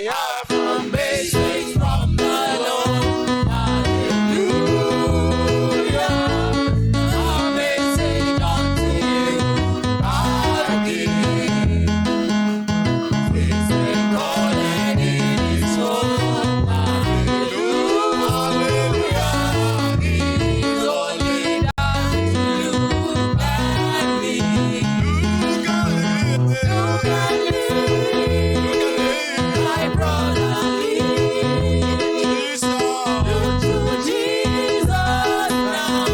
Amazing from the Lord. Hallelujah. Amazing unto you, our King. He's recorded in His word. Hallelujah. He's only done to you and me. Look at my brother, look to Jesus now.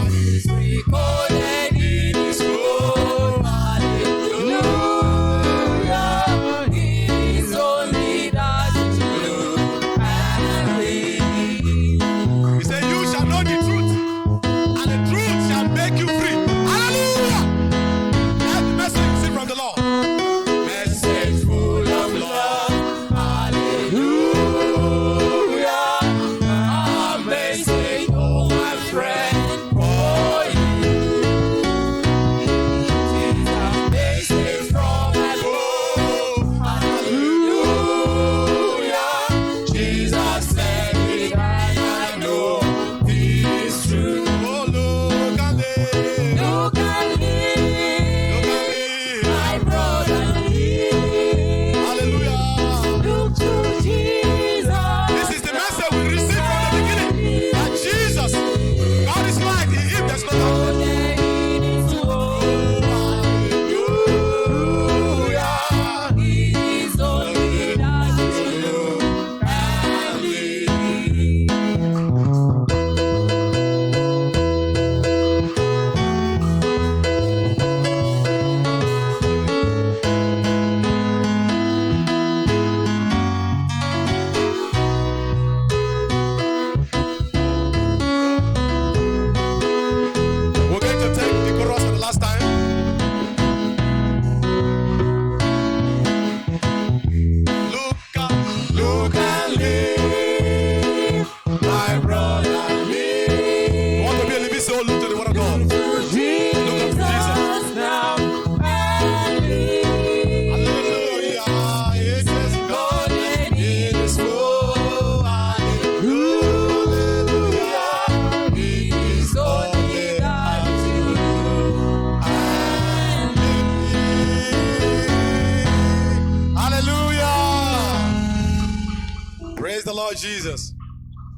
He's recorded in His word. Hallelujah. He's only that to you and me. He said, you shall know the truth, and the truth shall make you free. Hallelujah! That's the message you see from the Lord. Message full of love. Hallelujah. Amazing, oh my friend, for you. It's amazing from above. Hallelujah. Jesus said it and I know this true. Oh, look at me. Look at me, my brother, Hallelujah. look to Jesus. This is the message we received from the beginning. That Jesus, God is light. In Him there's no darkness. We're going to take the chorus for the last time. Look and live, My brother, you want to be a living soul, look to the word of God. Jesus now and live. Hallelujah. It is God Golden in His word. Hallelujah. is only that to Hallelujah. Praise the Lord Jesus.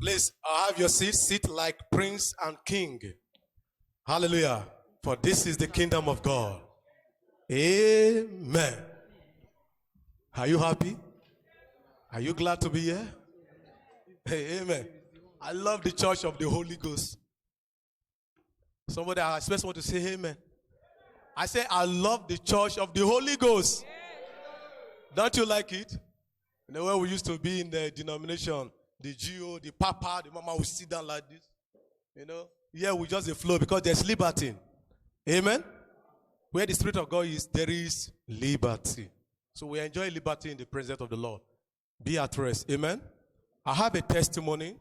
Please have your seat. Sit like prince and king. Hallelujah. For this is the kingdom of God. Amen. Are you happy? Are you glad to be here? Hey, amen. I love the church of the Holy Ghost. Somebody, I expect someone to say amen. I say, I love the church of the Holy Ghost. Don't you like it? You know, where we used to be in the denomination, the GO, the Papa, the Mama would sit down like this. You know, here we just flow because there's liberty. Amen. Where the Spirit of God is, there is liberty. So we enjoy liberty in the presence of the Lord. Be at rest. Amen. I have a testimony.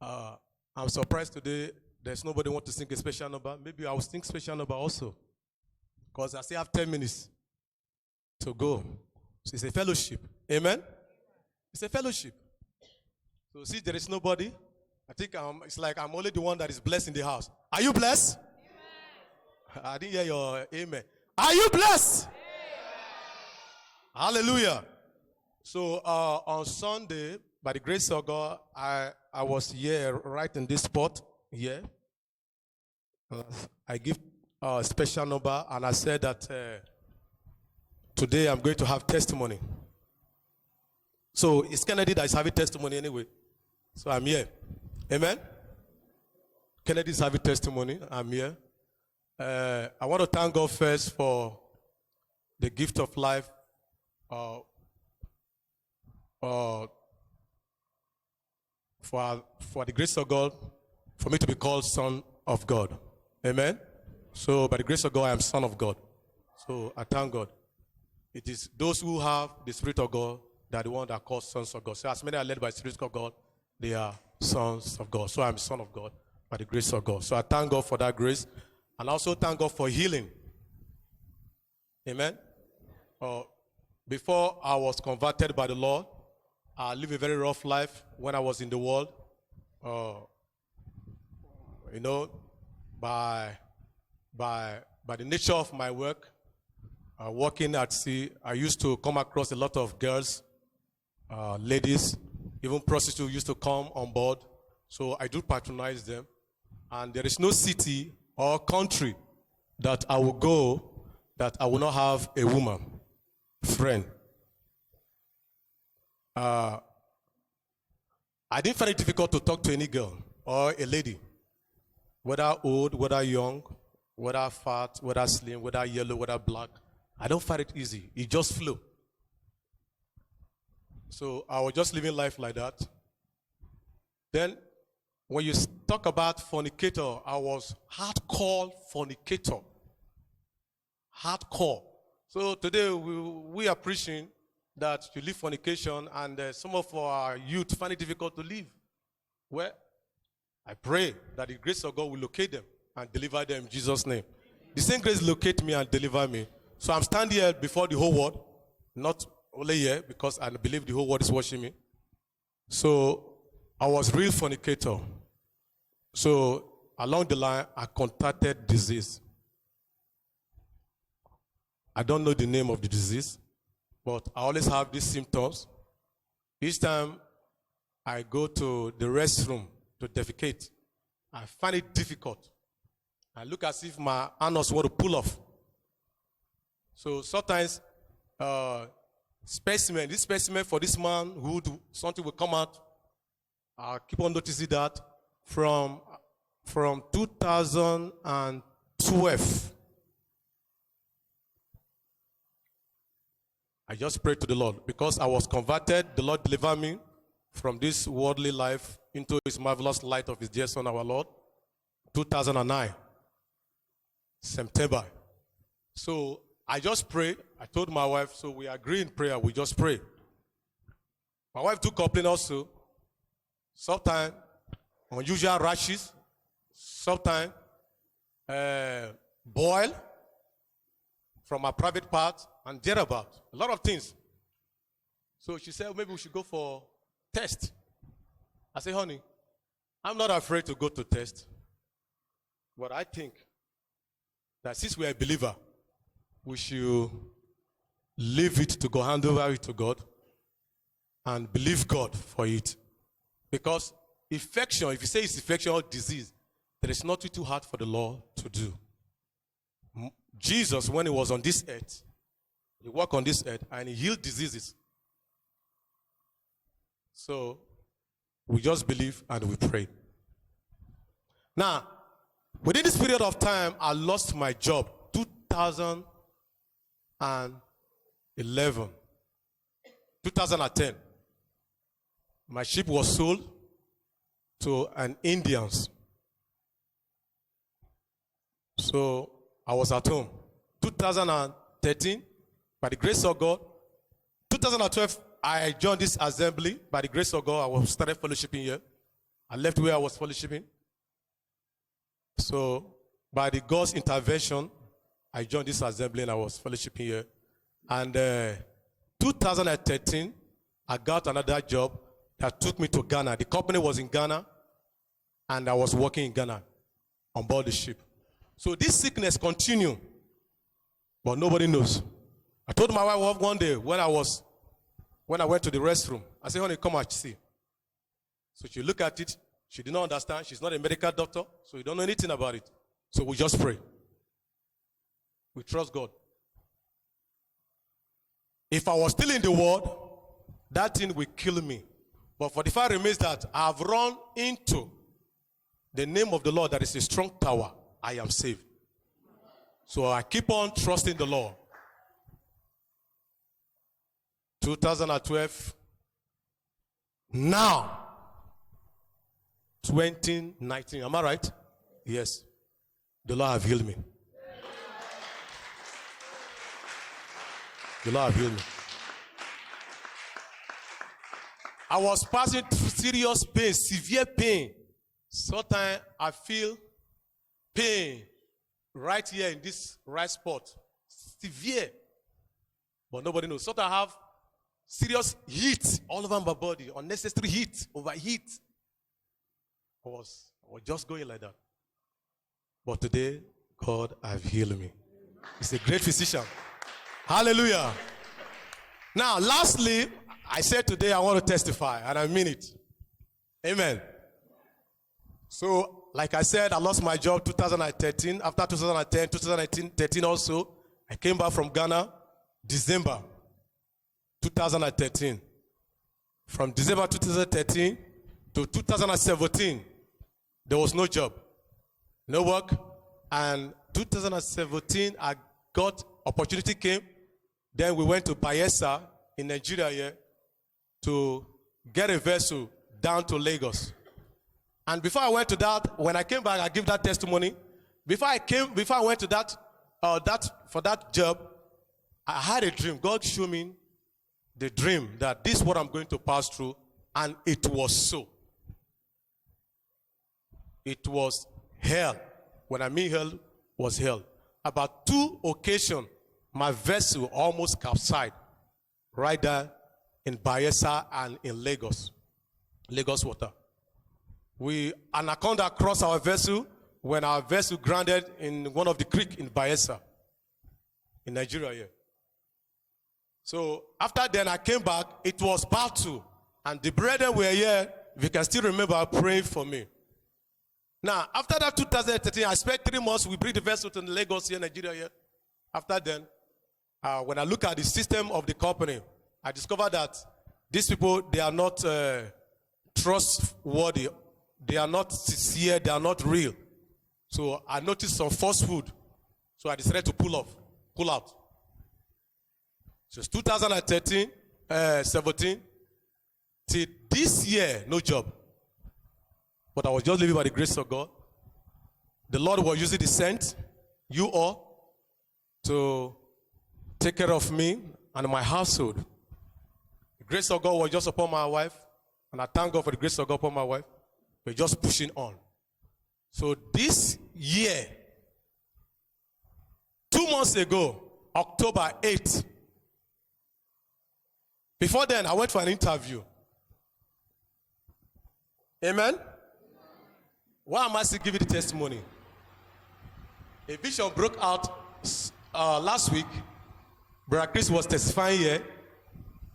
I'm surprised today there's nobody want to sing a special number. Maybe I will sing special number also. Because I still have 10 minutes to go. So it's a fellowship. Amen. It's a fellowship. So see, there is nobody. I think it's like I'm only the one that is blessed in the house. Are you blessed? Amen. I didn't hear your amen. Are you blessed? Amen. Hallelujah. So on Sunday, by the grace of God, I was here right in this spot here. I give a special number and I said that today I'm going to have testimony. So it's Kennedy that is having testimony anyway. So I'm here. Amen. Kennedy is having testimony. I'm here. I want to thank God first for the gift of life. For the grace of God, for me to be called son of God. Amen. So by the grace of God, I am son of God. So I thank God. It is those who have the Spirit of God that are the ones that are called sons of God. So as many are led by the Spirit of God, they are sons of God. So I'm son of God by the grace of God. So I thank God for that grace. And also thank God for healing. Amen. Before I was converted by the Lord, I lived a very rough life when I was in the world. By the nature of my work, working at sea, I used to come across a lot of girls, ladies, even prostitutes used to come on board. So I do patronize them. And there is no city or country that I will go that I will not have a woman friend. I didn't find it difficult to talk to any girl or a lady, whether old, whether young, whether fat, whether slim, whether yellow, whether black. I don't find it easy. It just flew. So I was just living life like that. Then when you talk about fornicator, I was hardcore fornicator. Hardcore. So today we are preaching that you leave fornication, and some of our youth find it difficult to leave. Well, I pray that the grace of God will locate them and deliver them in Jesus' name. The same grace locate me and deliver me. So I'm standing here before the whole world, not only here, because I believe the whole world is watching me. So I was real fornicator. So along the line, I contracted disease. I don't know the name of the disease, but I always have these symptoms. Each time I go to the restroom to defecate, I find it difficult. I look as if my anus want to pull off. So sometimes, this specimen for this man something will come out. I keep on noticing that from 2012. I just prayed to the Lord because I was converted. The Lord delivered me from this worldly life into his marvelous light of his dear Son, our Lord. 2009, September. So I just prayed. I told my wife, so we agree in prayer. We just pray. My wife took complaint also. Sometimes unusual rashes. Sometimes boil from a private part and thereabout. A lot of things. So she said, maybe we should go for test. I said, honey, I'm not afraid to go to test. But I think that since we are a believer, we should leave it to God, hand over it to God, and believe God for it. Because infection, if you say it's infection or disease, there is nothing too hard for the Lord to do. Jesus, when he was on this earth, he walked on this earth and he healed diseases. So we just believe and we pray. Now, within this period of time, I lost my job. 2011, 2010. My ship was sold to an Indians. So I was at home. 2013, by the grace of God. 2012, I joined this assembly. By the grace of God, I was started fellowshipping here. I left where I was fellowshipping. So by the God's intervention, I joined this assembly and I was fellowshipping here. And 2013, I got another job that took me to Ghana. The company was in Ghana, and I was working in Ghana on board the ship. So this sickness continued, but nobody knows. I told my wife one day when I went to the restroom, I said, honey, come and see. So she looked at it. She did not understand. She's not a medical doctor, so you don't know anything about it. So we just pray. We trust God. If I was still in the world, that thing will kill me. But for the fact remains that I have run into the name of the Lord that is a strong tower. I am saved. So I keep on trusting the Lord. 2012. Now, 2019. Am I right? Yes. The Lord have healed me. The Lord have healed me. I was passing through serious pain, severe pain. Sometimes I feel pain right here in this right spot. severe. But nobody knows. So I have serious heat all over my body, unnecessary heat, overheat. I was just going like that. But today, God has healed me. He's a great physician. Hallelujah. Now, lastly, I said today I want to testify, and I mean it. Amen. So, like I said, I lost my job 2013. After 2010, 2013 also, I came back from Ghana, December 2013. From December 2013 to 2017, there was no job, no work. And 2017, I got opportunity came. Then we went to Bayelsa in Nigeria here to get a vessel down to Lagos. And before I went to that, when I came back, I give that testimony. Before I went to for that job, I had a dream. God showed me the dream that this is what I'm going to pass through, and it was so. It was hell. When I mean hell, was hell. About 2 occasions, my vessel almost capsized right there in Bayelsa and in Lagos water. Anaconda crossed our vessel when our vessel grounded in one of the creek in Bayelsa, in Nigeria here. So after then I came back, it was battle. And the brethren were here, if you can still remember, praying for me. Now, after that 2013, I spent 3 months, we bring the vessel to Lagos here, Nigeria here. After then, when I look at the system of the company, I discovered that these people, they are not trustworthy. They are not sincere. They are not real. So I noticed some falsehood. So I decided to pull out. So it's 2013, 17, till this year, no job. But I was just living by the grace of God. The Lord was using the saint, you all, to take care of me and my household. The grace of God was just upon my wife, and I thank God for the grace of God upon my wife. We're just pushing on. So this year, 2 months ago, October 8th, before then, I went for an interview. Amen? Why am I still giving the testimony? A vision broke out last week. Brother Chris was testifying here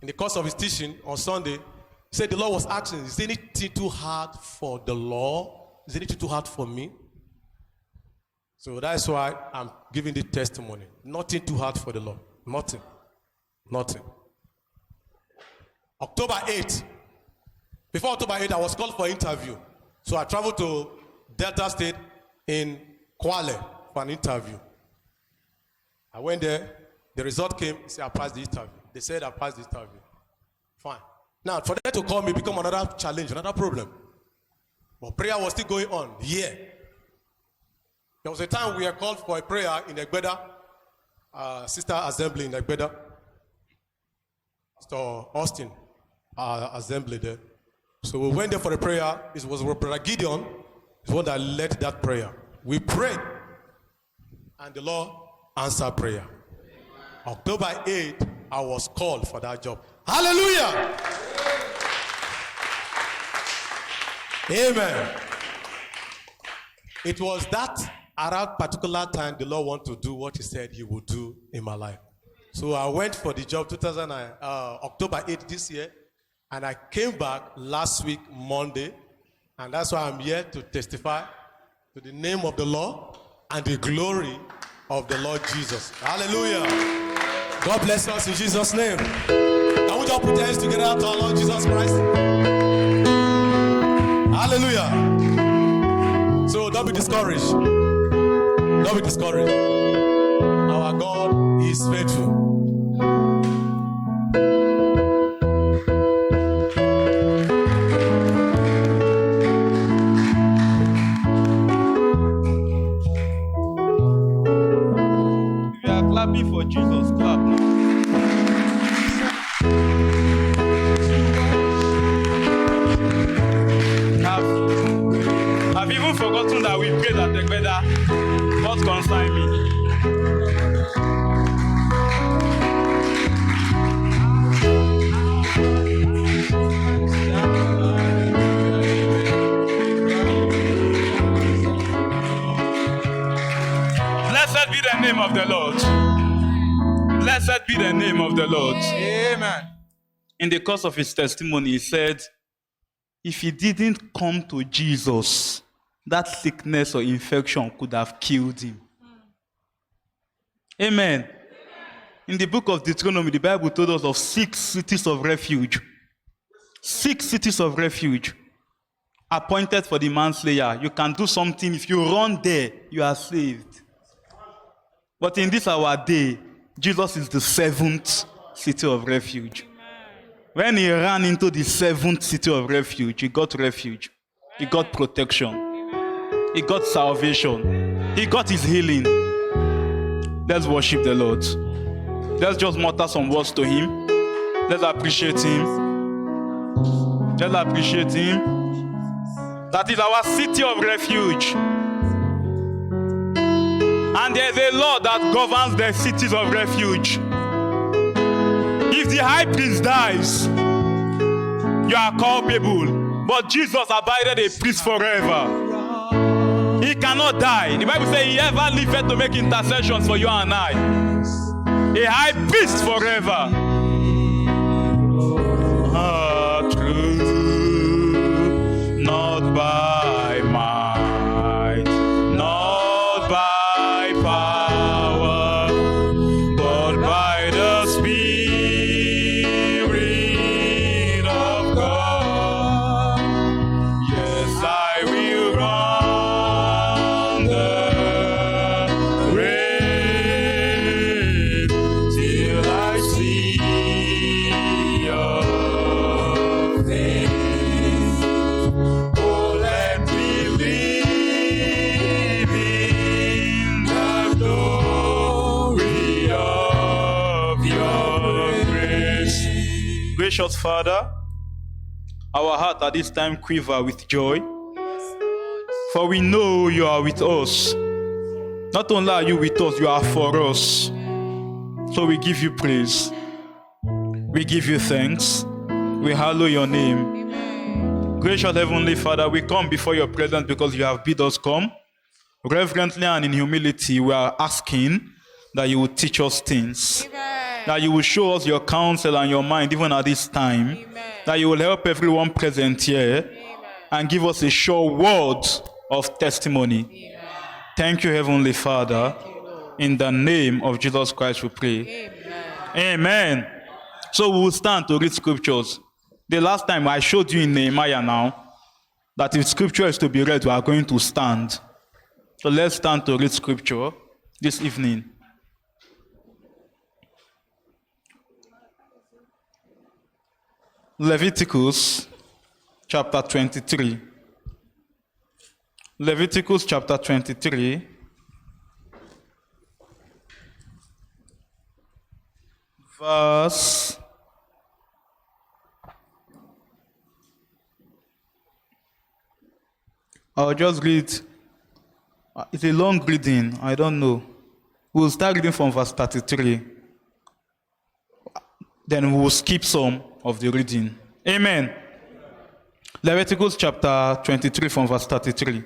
in the course of his teaching on Sunday. He said the Lord was asking, is anything too hard for the Lord? Is anything too hard for me? So that's why I'm giving the testimony. Nothing too hard for the Lord. Nothing. October 8th. Before October 8th, I was called for interview. So I traveled to Delta State in Kwale for an interview. I went there. The result came. They said I passed the interview. They said I passed the interview. Fine. Now, for them to call me become another challenge, another problem. But prayer was still going on. Yeah. There was a time we were called for a prayer in Egbeda, sister assembly in Egbeda. So Austin assembly there. So we went there for a prayer. It was Brother Gideon, the one that led that prayer. We prayed, and the Lord answered prayer. October 8th, I was called for that job. Hallelujah! Amen. It was that at that particular time the Lord wanted to do what He said He would do in my life. So I went for the job October 8th this year, and I came back last week, Monday, and that's why I'm here to testify to the name of the Lord and the glory of the Lord Jesus. Hallelujah. God bless us in Jesus' name. Can we just put our hands together to our Lord Jesus Christ? Hallelujah. So don't be discouraged. Don't be discouraged. Our God is faithful. Clapping for Jesus, clap now. I've even forgotten that we prayed at the Egbeda. What concern me? the name of the Lord. Blessed be the name of the Lord. Amen. In the course of his testimony, he said, if he didn't come to Jesus, that sickness or infection could have killed him. Amen. In the book of Deuteronomy, the Bible told us of 6 cities of refuge. 6 cities of refuge appointed for the manslayer. You can do something. If you run there, you are saved. But in this our day, Jesus is the 7th city of refuge. When he ran into the 7th city of refuge, he got refuge. He got protection. He got salvation. He got his healing. Let's worship the Lord. Let's just mutter some words to him. Let's appreciate him. Let's appreciate him. That is our city of refuge. And there is a law that governs the cities of refuge. If the high priest dies, you are culpable. But Jesus abided a priest forever. He cannot die. The Bible says he ever liveth to make intercessions for you and I. A high priest forever. True, not by might, not by power, but by the Spirit of God. Yes, I will run the race till I see your face. Oh, let me live in the glory of your grace. Gracious Father, our heart at this time quiver with joy, for we know you are with us. Not only are you with us, you are for us. So we give you praise. We give you thanks. We hallow your name. Gracious Heavenly Father, we come before your presence because you have bid us come. Reverently and in humility, we are asking that you will teach us things. That you will show us your counsel and your mind even at this time. That you will help everyone present here and give us a sure word of testimony. Thank you, Heavenly Father. In the name of Jesus Christ we pray. Amen. So we will stand to read scriptures. The last time I showed you in Nehemiah now that if scripture is to be read, we are going to stand. So let's stand to read scripture this evening. Leviticus chapter 23. Leviticus chapter 23. Verse I'll just read. It's a long reading. I don't know. We'll start reading from verse 33. Then we'll skip some of the reading. Amen. Leviticus chapter 23 from verse 33.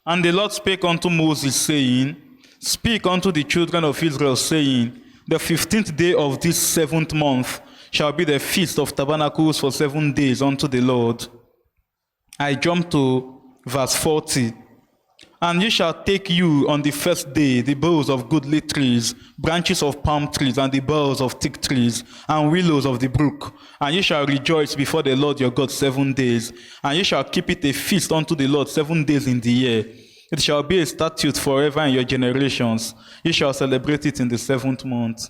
And the Lord spake unto Moses, saying, Speak unto the children of Israel, saying, The 15th day of this 7th month shall be the feast of tabernacles for 7 days unto the Lord. I jump to verse 40. And ye shall take you on the first day the boughs of goodly trees, branches of palm trees, and the boughs of thick trees, and willows of the brook. And ye shall rejoice before the Lord your God 7 days. And ye shall keep it a feast unto the Lord 7 days in the year. It shall be a statute forever in your generations. Ye shall celebrate it in the 7th month.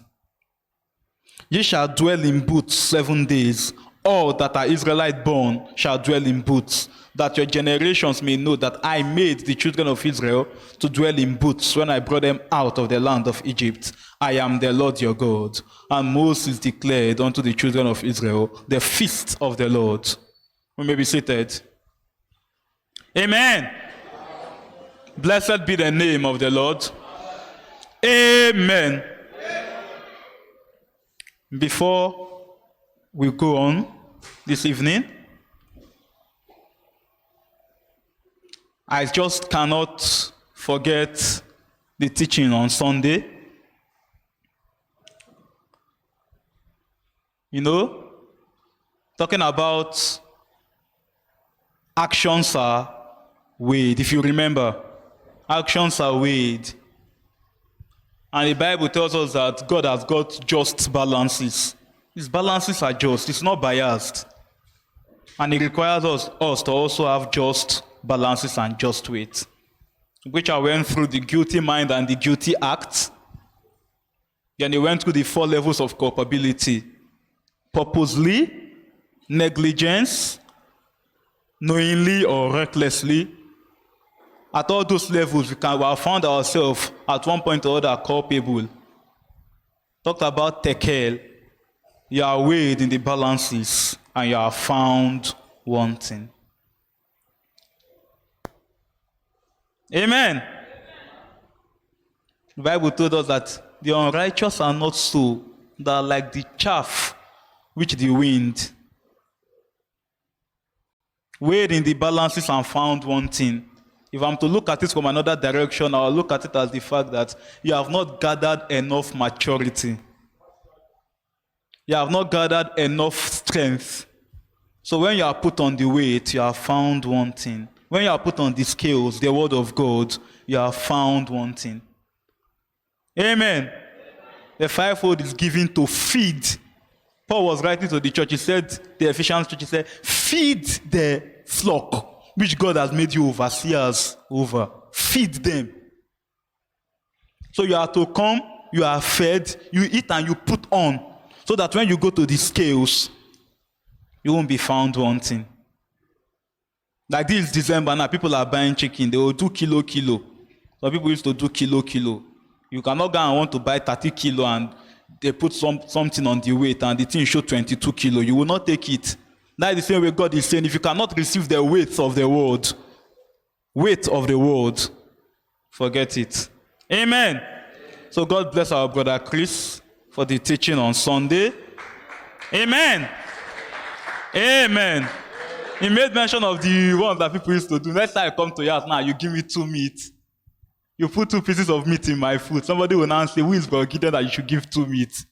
Ye shall dwell in booths 7 days. All that are Israelite born shall dwell in booths, that your generations may know that I made the children of Israel to dwell in booths when I brought them out of the land of Egypt. I am the Lord your God. And Moses declared unto the children of Israel the feast of the Lord. We may be seated. Amen. Blessed be the name of the Lord. Amen. Before we go on this evening, I just cannot forget the teaching on Sunday. You know, talking about actions are weighed. If you remember, actions are weighed. And the Bible tells us that God has got just balances. His balances are just, it's not biased. And it requires us to also have just balances and just weight, which I went through the guilty mind and the guilty act. Then they went through the 4 levels of culpability: purposely, negligence, knowingly or recklessly. At all those levels, we have found ourselves at one point or other culpable. Talked about tekel. You are weighed in the balances and you are found wanting. Amen. The Bible told us that the unrighteous are not so, they are like the chaff which the wind. Weighed in the balances and found wanting. If I'm to look at it from another direction, I'll look at it as the fact that you have not gathered enough maturity. You have not gathered enough strength. So when you are put on the weight, you are found wanting. When you are put on the scales, the word of God, you are found wanting. Amen. The 5-fold is given to feed. Paul was writing to the church. He said, the Ephesians church, he said, feed the flock which God has made you overseers over. Feed them. So you are to come, you are fed, you eat and you put on, so that when you go to the scales, you won't be found wanting. Like this December now, people are buying chicken. They will do kilo. Some people used to do kilo. You cannot go and want to buy 30 kilo and they put something on the weight and the thing show 22 kilo. You will not take it. That is the same way God is saying, if you cannot receive the weight of the word, forget it. Amen. So God bless our brother Chris for the teaching on Sunday. Amen. Amen. He made mention of the ones that people used to do. Next time I come to your house now, you give me 2 meat. You put 2 pieces of meat in my food. Somebody will now say, who is God given that you should give 2 meat?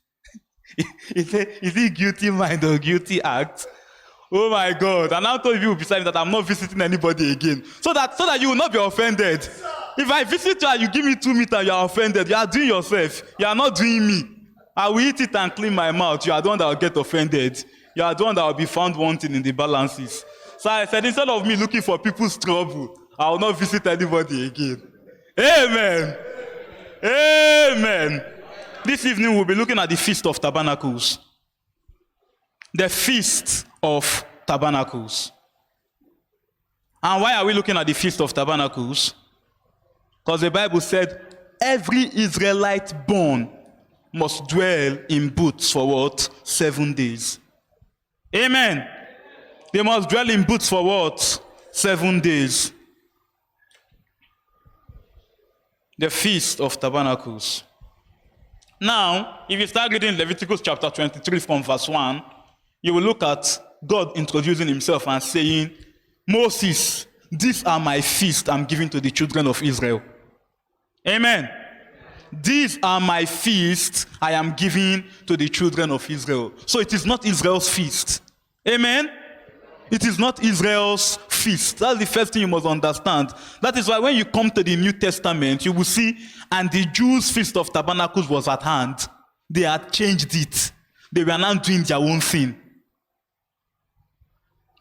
Is it guilty mind or guilty act? Oh my God. And I told you beside me that I'm not visiting anybody again. So that you will not be offended. If I visit you and you give me 2 meat and you are offended, you are doing yourself. You are not doing me. I will eat it and clean my mouth. You are the one that will get offended. You are the one that will be found wanting in the balances. So I said, instead of me looking for people's trouble, I will not visit anybody again. Amen. Amen. This evening we'll be looking at the Feast of Tabernacles. The Feast of Tabernacles. And why are we looking at the Feast of Tabernacles? Because the Bible said every Israelite born must dwell in booths for what? 7 days. Amen. They must dwell in booths for what? 7 days. The Feast of Tabernacles. Now, if you start reading Leviticus chapter 23 from verse 1, you will look at God introducing himself and saying, Moses, these are my feasts I'm giving to the children of Israel. Amen. These are my feasts I am giving to the children of Israel. So it is not Israel's feast. Amen. It is not Israel's feast. That's the first thing you must understand. That is why when you come to the New Testament, you will see, and the Jews' Feast of Tabernacles was at hand. They had changed it. They were now doing their own thing.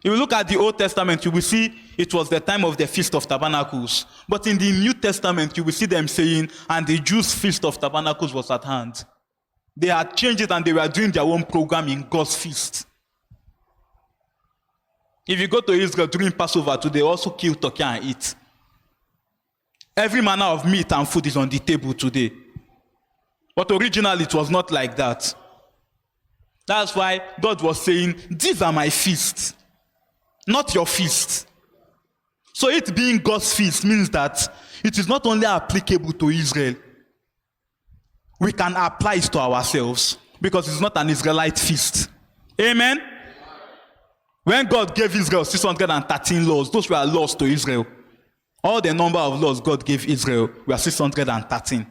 If you look at the Old Testament, you will see it was the time of the Feast of Tabernacles. But in the New Testament, you will see them saying, and the Jews' Feast of Tabernacles was at hand. They had changed it and they were doing their own program in God's feast. If you go to Israel during Passover too, they also kill turkey and eat. Every manner of meat and food is on the table today. But originally it was not like that. That's why God was saying, these are my feasts, not your feast. So it being God's feast means that it is not only applicable to Israel, we can apply it to ourselves because it's not an Israelite feast. Amen? When God gave Israel 613 laws, those were laws to Israel. All the number of laws God gave Israel were 613,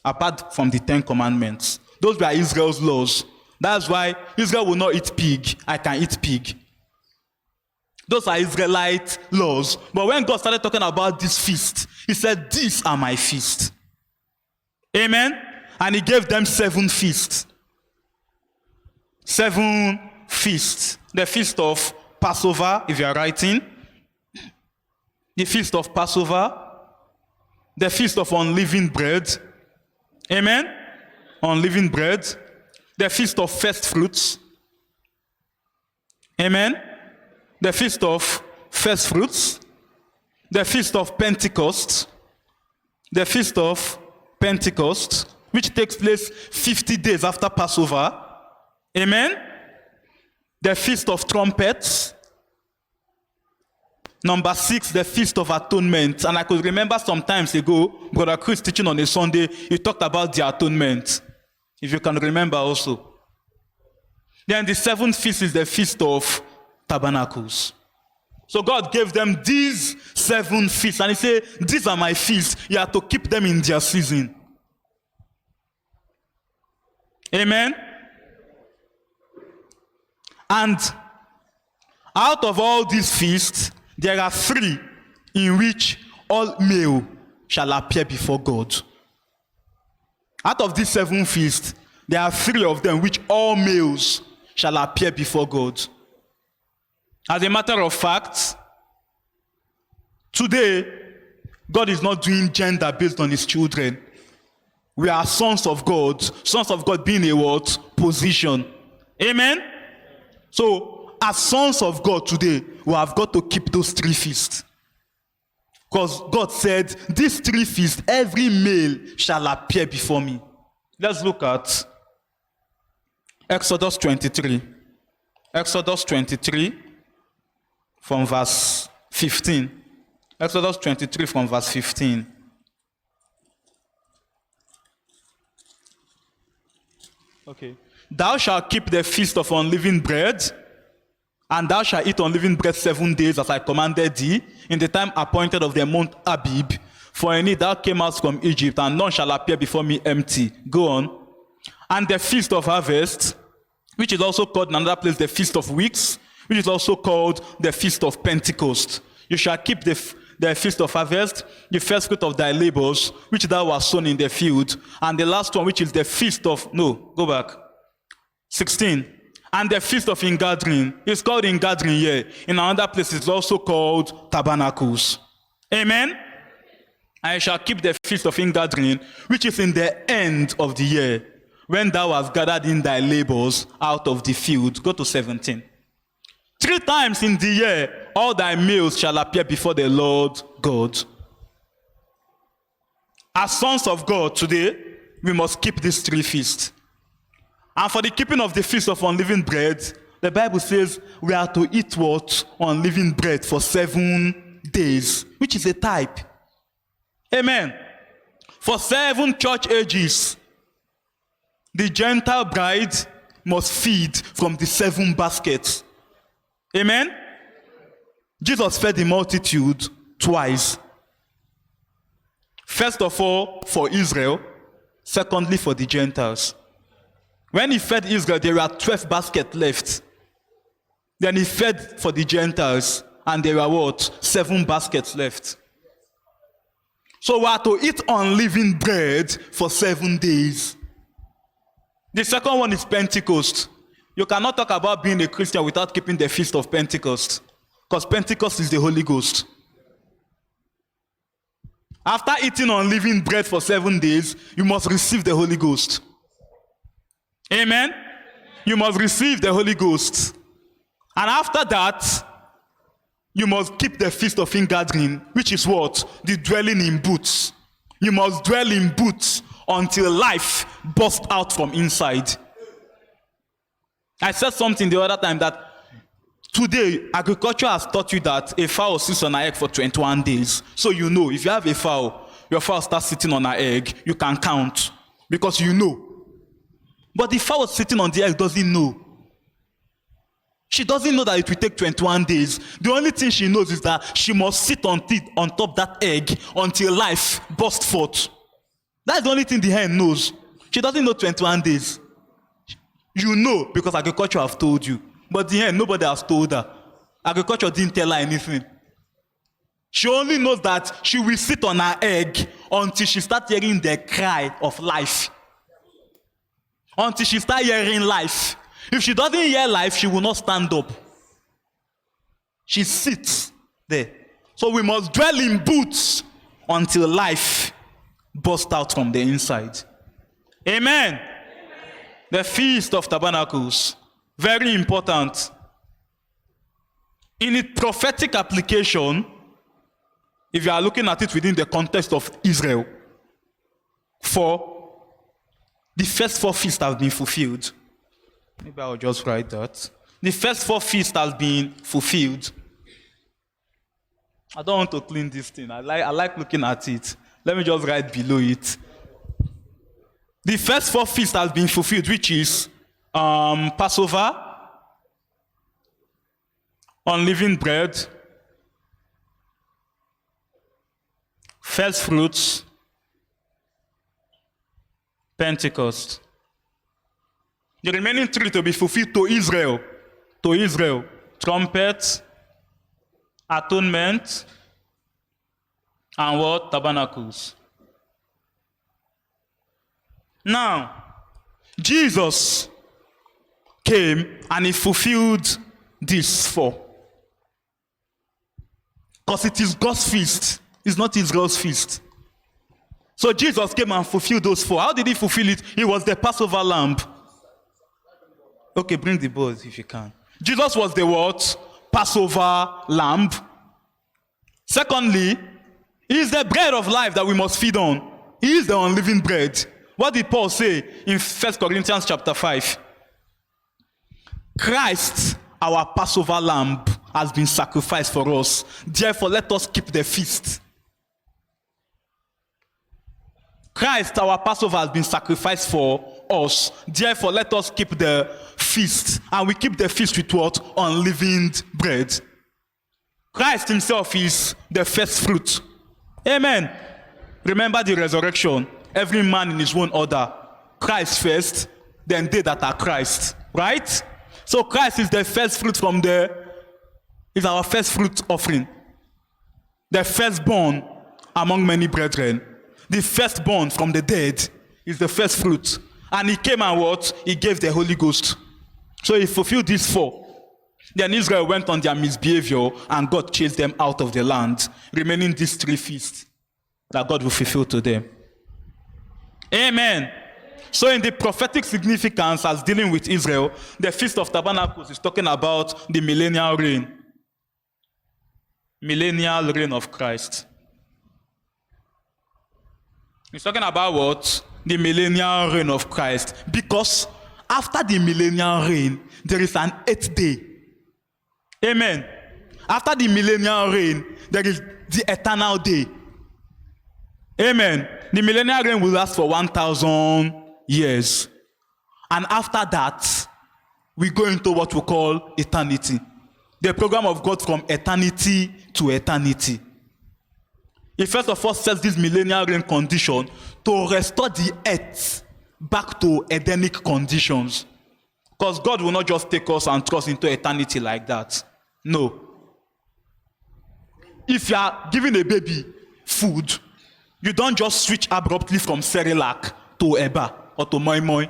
apart from the 10 commandments. Those were Israel's laws. That's why Israel will not eat pig. I can eat pig. Those are Israelite laws. But when God started talking about this feast, he said, these are my feasts. Amen? And he gave them 7 feasts. 7 feasts. The feast of Passover, if you are writing. The feast of Passover. The feast of unleavened bread. Amen? Unleavened bread. The feast of first fruits. Amen? The feast of first fruits. The feast of Pentecost. The feast of Pentecost, which takes place 50 days after Passover. Amen? The feast of trumpets. Number 6, the feast of atonement. And I could remember some times ago, Brother Chris teaching on a Sunday, he talked about the atonement. If you can remember also. Then the 7th feast is the feast of tabernacles. So God gave them these 7 feasts. And he said, these are my feasts. You have to keep them in their season. Amen? And out of all these feasts, there are 3 in which all male shall appear before God. Out of these 7 feasts, there are 3 of them which all males shall appear before God. As a matter of fact, today, God is not doing gender based on his children. We are sons of God being a what? Position. Amen? So, as sons of God today, we have got to keep those 3 feasts. Because God said, these 3 feasts, every male shall appear before me. Let's look at Exodus 23. Exodus 23 from verse 15. Exodus 23 from verse 15. Okay. Thou shalt keep the feast of unleavened bread, and thou shalt eat unleavened bread 7 days, as I commanded thee, in the time appointed of the month Abib. For in it thou came out from Egypt, and none shall appear before me empty. Go on. And the feast of harvest, which is also called in another place the feast of weeks, which is also called the feast of Pentecost. You shall keep the feast of harvest, the first fruit of thy labors, which thou hast sown in the field, and the last one, which is the feast of, 16. And the feast of ingathering. It's called ingathering here. In another place, it's also called tabernacles. Amen? I shall keep the feast of ingathering, which is in the end of the year, when thou hast gathered in thy labors out of the field. Go to 17. 3 times in the year, all thy males shall appear before the Lord God. As sons of God today, we must keep these 3 feasts. And for the keeping of the feast of unleavened bread, the Bible says we are to eat what? Unleavened bread for 7 days, which is a type. Amen. For 7 church ages, the Gentile bride must feed from the 7 baskets. Amen? Jesus fed the multitude twice. First of all, for Israel. Secondly, for the Gentiles. When he fed Israel, there were 12 baskets left. Then he fed for the Gentiles, and there were what? 7 baskets left. So we are to eat unleavened bread for 7 days. The second one is Pentecost. You cannot talk about being a Christian without keeping the feast of Pentecost. Because Pentecost is the Holy Ghost. After eating unleavened bread for 7 days, you must receive the Holy Ghost. Amen? You must receive the Holy Ghost. And after that, you must keep the feast of ingathering, which is what? The dwelling in booths. You must dwell in booths until life bursts out from inside. I said something the other time that today, agriculture has taught you that a fowl sits on an egg for 21 days. So you know, if you have a fowl, your fowl starts sitting on an egg, you can count. Because you know. But the fowl sitting on the egg doesn't know. She doesn't know that it will take 21 days. The only thing she knows is that she must sit on top that egg until life bursts forth. That's the only thing the hen knows. She doesn't know 21 days. You know because agriculture have told you. But the hen, nobody has told her. Agriculture didn't tell her anything. She only knows that she will sit on her egg until she starts hearing the cry of life. Until she starts hearing life. If she doesn't hear life, she will not stand up. She sits there. So we must dwell in booths until life bursts out from the inside. Amen. The Feast of Tabernacles, very important. In its prophetic application, if you are looking at it within the context of Israel, the first 4 feasts have been fulfilled. Maybe I'll just write that. The first 4 feasts have been fulfilled. I don't want to clean this thing. I like looking at it. Let me just write below it. The first 4 feasts have been fulfilled, which is Passover, unleavened bread, first fruits, Pentecost. The remaining 3 to be fulfilled to Israel. To Israel. Trumpet, atonement, and what? Tabernacles. Now, Jesus came and he fulfilled these 4. Because it is God's feast. It's not Israel's feast. So Jesus came and fulfilled those 4. How did he fulfill it? He was the Passover lamb. Okay, bring the board if you can. Jesus was the what? Passover lamb. Secondly, he is the bread of life that we must feed on. He is the unleavened bread. What did Paul say in 1 Corinthians chapter 5? Christ, our Passover lamb, has been sacrificed for us. Therefore, let us keep the feast. Christ, our Passover, has been sacrificed for us. Therefore, let us keep the feast. And we keep the feast with what? Unleavened bread. Christ himself is the first fruit. Amen. Remember the resurrection. Every man in his own order. Christ first, then they that are Christ. Right? So Christ is the first fruit is our first fruit offering. The firstborn among many brethren. The firstborn from the dead is the first fruit. And he came and what? He gave the Holy Ghost. So he fulfilled these 4. Then Israel went on their misbehavior and God chased them out of the land, remaining these 3 feasts that God will fulfill to them. Amen. So in the prophetic significance as dealing with Israel, the Feast of Tabernacles is talking about the millennial reign. Millennial reign of Christ. It's talking about what? The millennial reign of Christ. Because after the millennial reign, there is an 8th day. Amen. After the millennial reign, there is the eternal day. Amen. The millennial reign will last for 1,000 years. And after that, we go into what we call eternity. The program of God from eternity to eternity. He first of all sets this millennial reign condition to restore the earth back to Edenic conditions. Because God will not just take us and thrust into eternity like that. No. If you are giving a baby food, you don't just switch abruptly from Cerelac to Eba or to Moi Moi.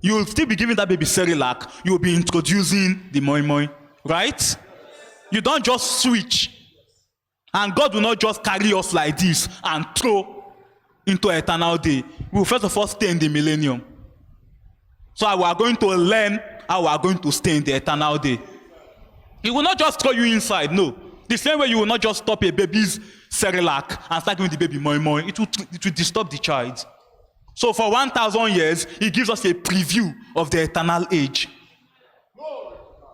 You will still be giving that baby Cerelac. You will be introducing the Moi Moi. Right? You don't just switch. And God will not just carry us like this and throw into eternal day. We will first of all stay in the millennium. So we are going to learn how we are going to stay in the eternal day. He will not just throw you inside, no. The same way you will not just stop a baby's Cerelac and start giving the baby Moi Moi. It will disturb the child. So for 1,000 years, he gives us a preview of the eternal age.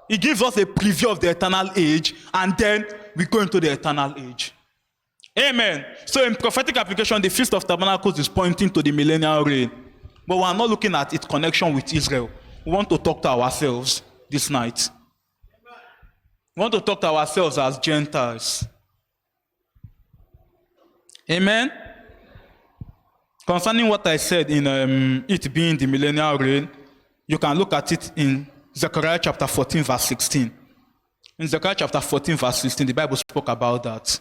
He gives us a preview of the eternal age, and then we go into the eternal age. Amen. So in prophetic application, the Feast of Tabernacles is pointing to the millennial reign. But we are not looking at its connection with Israel. We want to talk to ourselves this night. We want to talk to ourselves as Gentiles. Amen? Concerning what I said in it being the millennial reign, you can look at it in Zechariah chapter 14, verse 16. In Zechariah chapter 14, verse 16, the Bible spoke about that.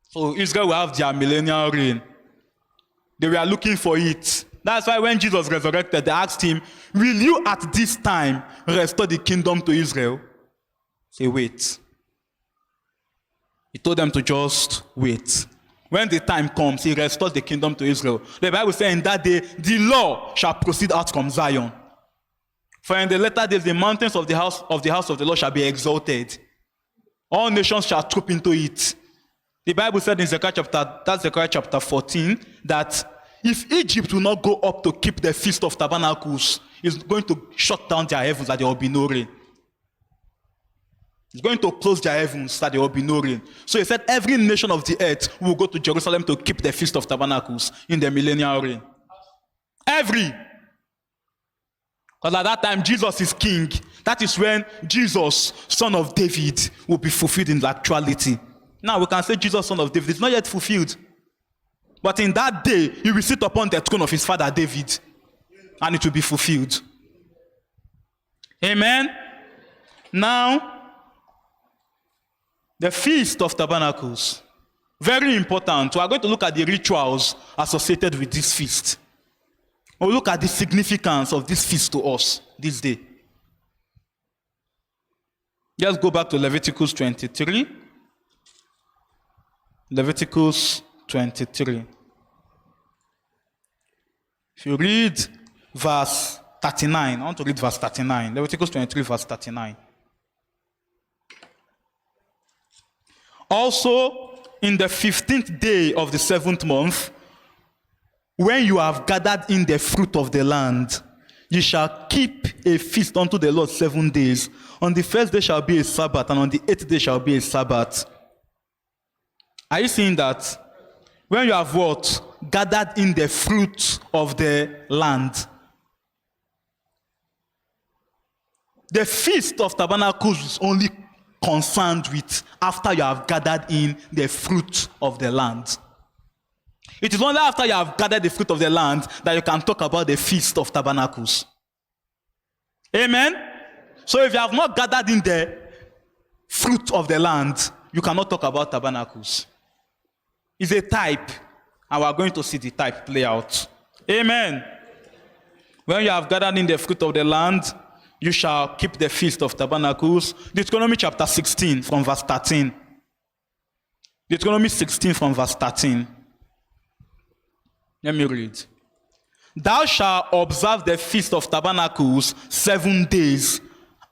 So Israel will have their millennial reign. They were looking for it. That's why when Jesus resurrected, they asked him, will you at this time restore the kingdom to Israel? Say, wait. He told them to just wait. When the time comes, he restores the kingdom to Israel. The Bible says in that day, the law shall proceed out from Zion. For in the latter days, the mountains of the house of the Lord shall be exalted. All nations shall troop into it. The Bible said in Zechariah chapter 14, that if Egypt will not go up to keep the Feast of Tabernacles, it's going to shut down their heavens that there will be no rain. It's going to close their heavens that there will be no rain. So he said every nation of the earth will go to Jerusalem to keep the Feast of Tabernacles in the millennial reign. Every. Because at that time, Jesus is king. That is when Jesus, son of David, will be fulfilled in actuality. Now we can say Jesus, son of David, is not yet fulfilled. But in that day, he will sit upon the throne of his father David. And it will be fulfilled. Amen? Now, the Feast of Tabernacles. Very important. We are going to look at the rituals associated with this feast. We'll look at the significance of this feast to us this day. Let's go back to Leviticus 23. Leviticus 23. If you read verse 39, I want to read verse 39. Leviticus 23, verse 39. Also, in the 15th day of the 7th month, when you have gathered in the fruit of the land, you shall keep a feast unto the Lord 7 days. On the first day shall be a Sabbath, and on the 8th day shall be a Sabbath. Are you seeing that? When you have what? Gathered in the fruit of the land. The Feast of Tabernacles is only concerned with after you have gathered in the fruit of the land. It is only after you have gathered the fruit of the land that you can talk about the Feast of Tabernacles. Amen? So if you have not gathered in the fruit of the land, you cannot talk about tabernacles. It's a type, and we are going to see the type play out. Amen. When you have gathered in the fruit of the land, you shall keep the Feast of Tabernacles. Deuteronomy chapter 16 from verse 13. Deuteronomy 16 from verse 13. Let me read. Thou shalt observe the Feast of Tabernacles 7 days.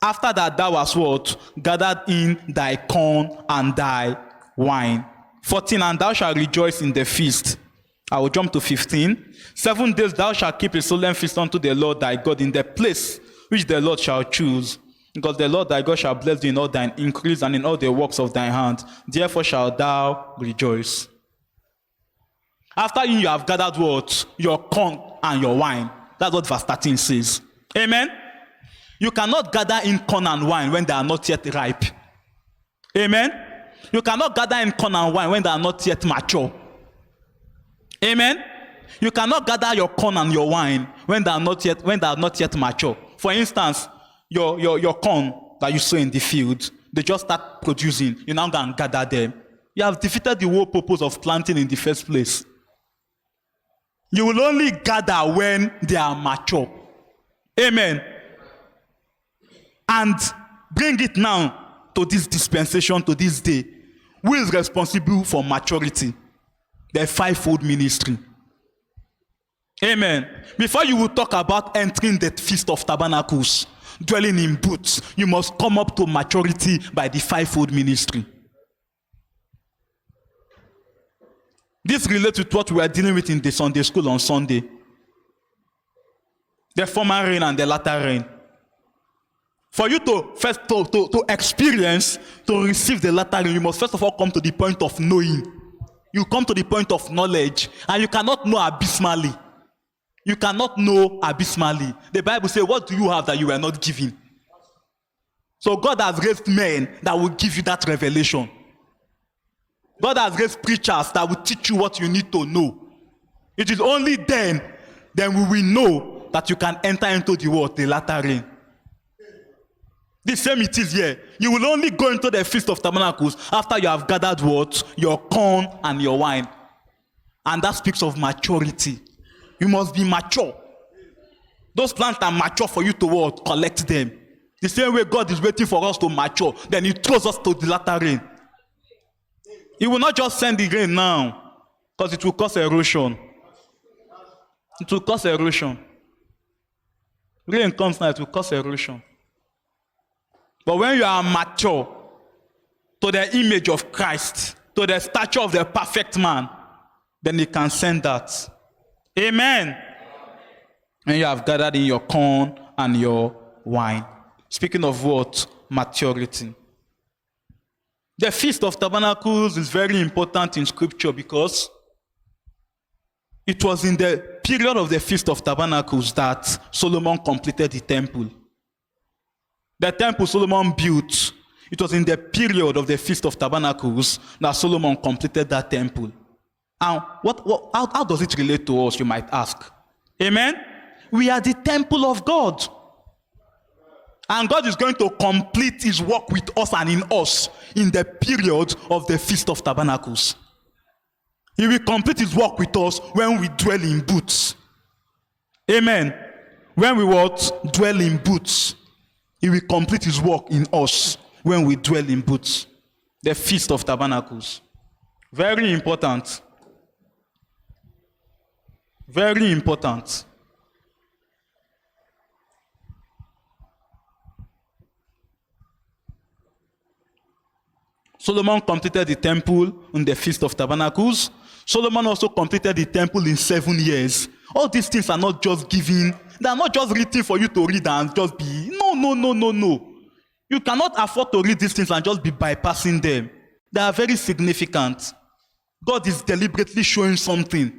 After that thou hast what? Gathered in thy corn and thy wine. 14, and thou shalt rejoice in the feast. I will jump to 15. 7 days thou shalt keep a solemn feast unto the Lord thy God in the place which the Lord shall choose. Because the Lord thy God shall bless thee in all thine increase and in all the works of thine hand. Therefore shalt thou rejoice. After you have gathered what? Your corn and your wine. That's what verse 13 says. Amen? You cannot gather in corn and wine when they are not yet ripe. Amen? You cannot gather in corn and wine when they are not yet mature. Amen? You cannot gather your corn and your wine when they are not yet mature. For instance, your corn that you sow in the field, they just start producing. You now go and gather them. You have defeated the whole purpose of planting in the first place. You will only gather when they are mature. Amen. And bring it now to this dispensation, to this day. Who is responsible for maturity? The fivefold ministry. Amen. Before you will talk about entering the Feast of Tabernacles, dwelling in booths, you must come up to maturity by the fivefold ministry. This relates with what we are dealing with in the Sunday school on Sunday. The former rain and the latter rain. For you to first to experience, to receive the latter rain, you must first of all come to the point of knowing. You come to the point of knowledge, and you cannot know abysmally. You cannot know abysmally. The Bible says, what do you have that you were not given? So God has raised men that will give you that revelation. God has raised preachers that will teach you what you need to know. It is only then we will know that you can enter into the world, the latter rain. The same it is here. You will only go into the Feast of Tabernacles after you have gathered what? Your corn and your wine. And that speaks of maturity. You must be mature. Those plants are mature for you to what? Collect them. The same way God is waiting for us to mature, then He throws us to the latter rain. He will not just send the rain now, because it will cause erosion. It will cause erosion. Rain comes now, it will cause erosion. But when you are mature to the image of Christ, to the stature of the perfect man, then He can send that. Amen. And you have gathered in your corn and your wine. Speaking of what? Maturity. The Feast of Tabernacles is very important in Scripture because it was in the period of the Feast of Tabernacles that Solomon completed the temple. The temple Solomon built, it was in the period of the Feast of Tabernacles that Solomon completed that temple. And how does it relate to us, you might ask? Amen? We are the temple of God. And God is going to complete His work with us and in us in the period of the Feast of Tabernacles. He will complete His work with us when we dwell in booths. Amen. When we what? Dwell in booths. He will complete His work in us when we dwell in booths. The Feast of Tabernacles. Very important. Very important. Solomon completed the temple in the Feast of Tabernacles. Solomon also completed the temple in 7 years. All these things are not just given. They are not just written for you to read and just be. No. You cannot afford to read these things and just be bypassing them. They are very significant. God is deliberately showing something.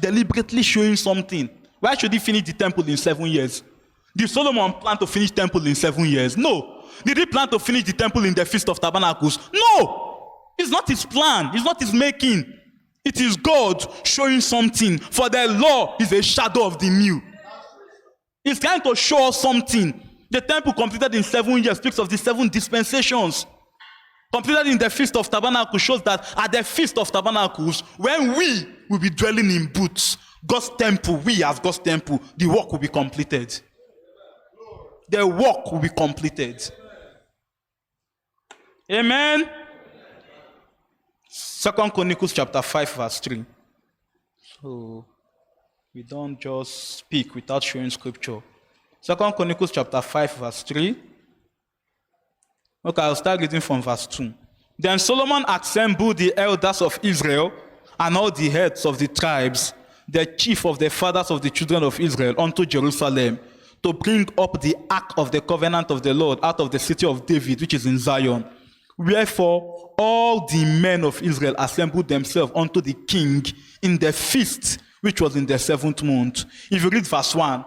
Deliberately showing something. Why should He finish the temple in 7 years? Did Solomon plan to finish the temple in 7 years? No. Did he plan to finish the temple in the Feast of Tabernacles? No! It's not his plan. It's not his making. It is God showing something. For the law is a shadow of the new. He's trying to show us something. The temple completed in 7 years speaks of the 7 dispensations. Completed in the Feast of Tabernacles shows that at the Feast of Tabernacles, when we will be dwelling in booths, God's temple, we as God's temple, the work will be completed. The work will be completed. Amen. 2 Chronicles chapter 5 verse 3. So we don't just speak without showing scripture. 2 Chronicles chapter 5 verse 3. Okay, I'll start reading from verse 2. Then Solomon assembled the elders of Israel and all the heads of the tribes, the chief of the fathers of the children of Israel, unto Jerusalem, to bring up the ark of the covenant of the Lord out of the city of David, which is in Zion. Wherefore all the men of Israel assembled themselves unto the king in the feast, which was in the 7th month. If you read verse 1,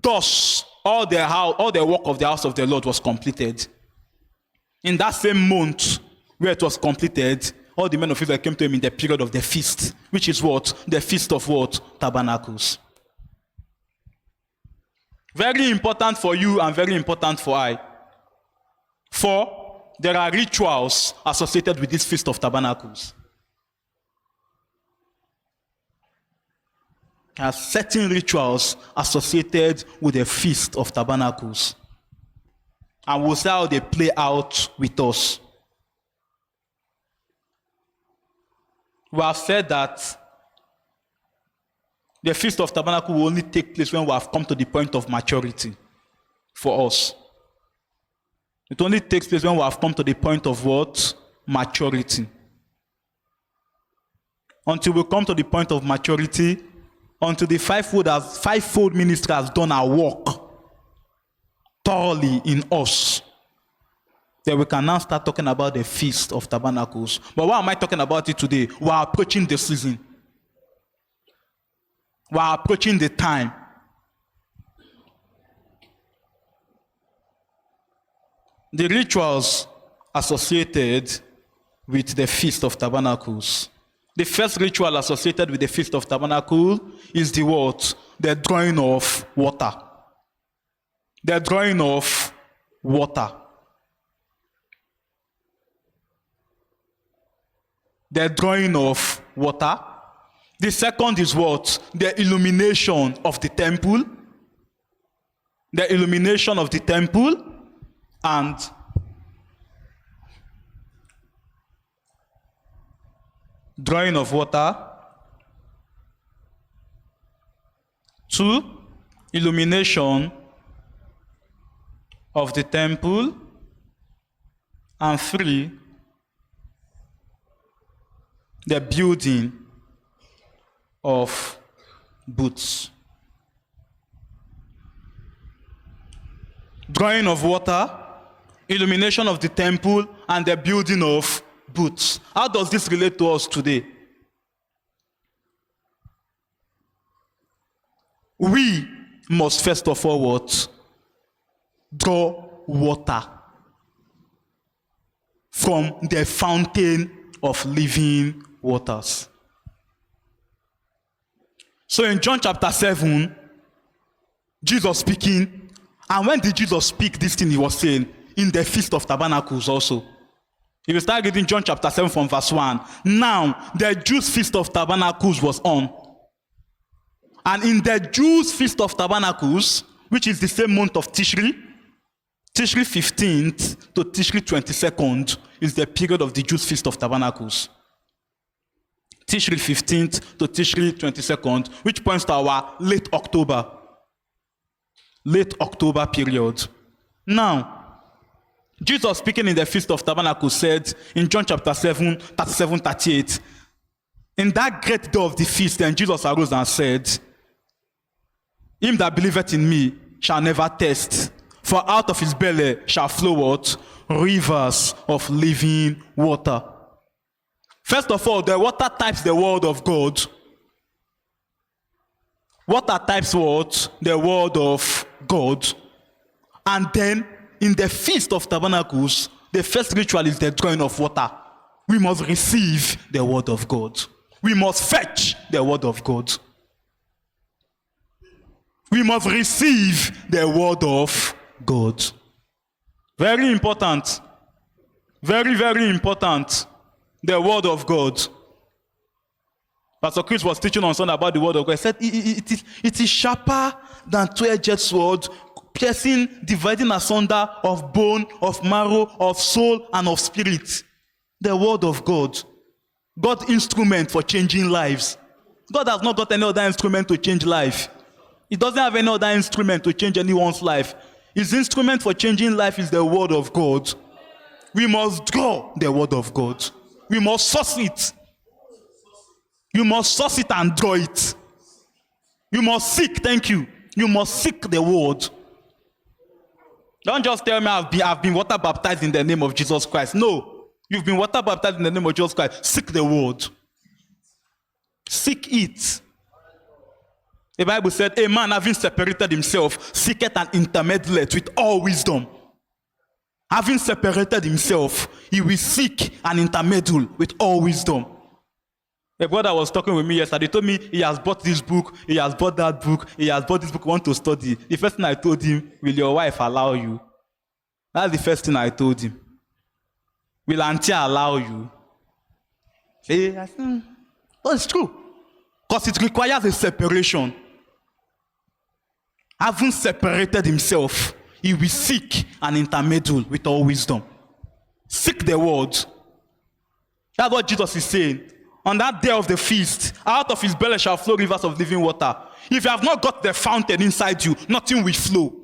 thus all the work of the house of the Lord was completed. In that same month where it was completed, all the men of Israel came to him in the period of the feast, which is what? The Feast of what? Tabernacles. Very important for you and very important for I. For there are rituals associated with this Feast of Tabernacles. There are certain rituals associated with the Feast of Tabernacles. And we'll see how they play out with us. We have said that the Feast of Tabernacle will only take place when we have come to the point of maturity for us. It only takes place when we have come to the point of what? Maturity. Until we come to the point of maturity, until the fivefold ministry has done our work thoroughly in us, then we can now start talking about the Feast of Tabernacles. But why am I talking about it today? We are approaching the season. We are approaching the time. the rituals associated with the Feast of Tabernacles. The first ritual associated with the Feast of Tabernacle is the what? The drawing of water. The drawing of water. The drawing of water. The second is what? The illumination of the temple. The illumination of the temple and drawing of water. 2, illumination of the temple. And 3, the building of booths. Drawing of water, illumination of the temple, and the building of booths. How does this relate to us today? We must first of all what? Draw water from the fountain of living waters. So in John chapter 7, Jesus speaking, and when did Jesus speak this thing he was saying? In the Feast of Tabernacles also. If you start reading John chapter 7 from verse 1, now the Jews' Feast of Tabernacles was on. And in the Jews' Feast of Tabernacles, which is the same month of Tishri 15th to Tishri 22nd is the period of the Jews' Feast of Tabernacles. Tishri 15th to Tishri 22nd, which points to our late October period. Now, Jesus speaking in the Feast of Tabernacles said in John chapter 7, 37, 38, in that great day of the feast, then Jesus arose and said, him that believeth in me shall never thirst, for out of his belly shall flow what? Rivers of living water. First of all, the water types the word of God. Water types what? The word of God. And then, in the Feast of Tabernacles, the first ritual is the drawing of water. We must receive the word of God. We must fetch the word of God. We must receive the word of God. Very important. Very, very important. The word of God. Pastor Chris was teaching on Sunday about the word of God. He said it is sharper than two-edged sword, piercing, dividing asunder of bone, of marrow, of soul, and of spirit. The word of God. God's instrument for changing lives. God has not got any other instrument to change life. He doesn't have any other instrument to change anyone's life. His instrument for changing life is the word of God. We must draw the word of God. We must source it. You must source it and draw it. You must seek, thank you. You must seek the word. Don't just tell me I've been water baptized in the name of Jesus Christ. No. You've been water baptized in the name of Jesus Christ. Seek the word. Seek it. The Bible said, a man having separated himself, seeketh an intermediate with all wisdom. Having separated himself, he will seek an intermediate with all wisdom. A brother was talking with me yesterday. He told me he has bought this book, he has bought that book, he has bought this book, want to study. The first thing I told him, will your wife allow you? That's the first thing I told him. Will auntie allow you? See, I said, oh, it's true. Because it requires a separation. Having separated himself, he will seek an intermediate with all wisdom. Seek the word. That's what Jesus is saying. On that day of the feast, out of his belly shall flow rivers of living water. If you have not got the fountain inside you, nothing will flow.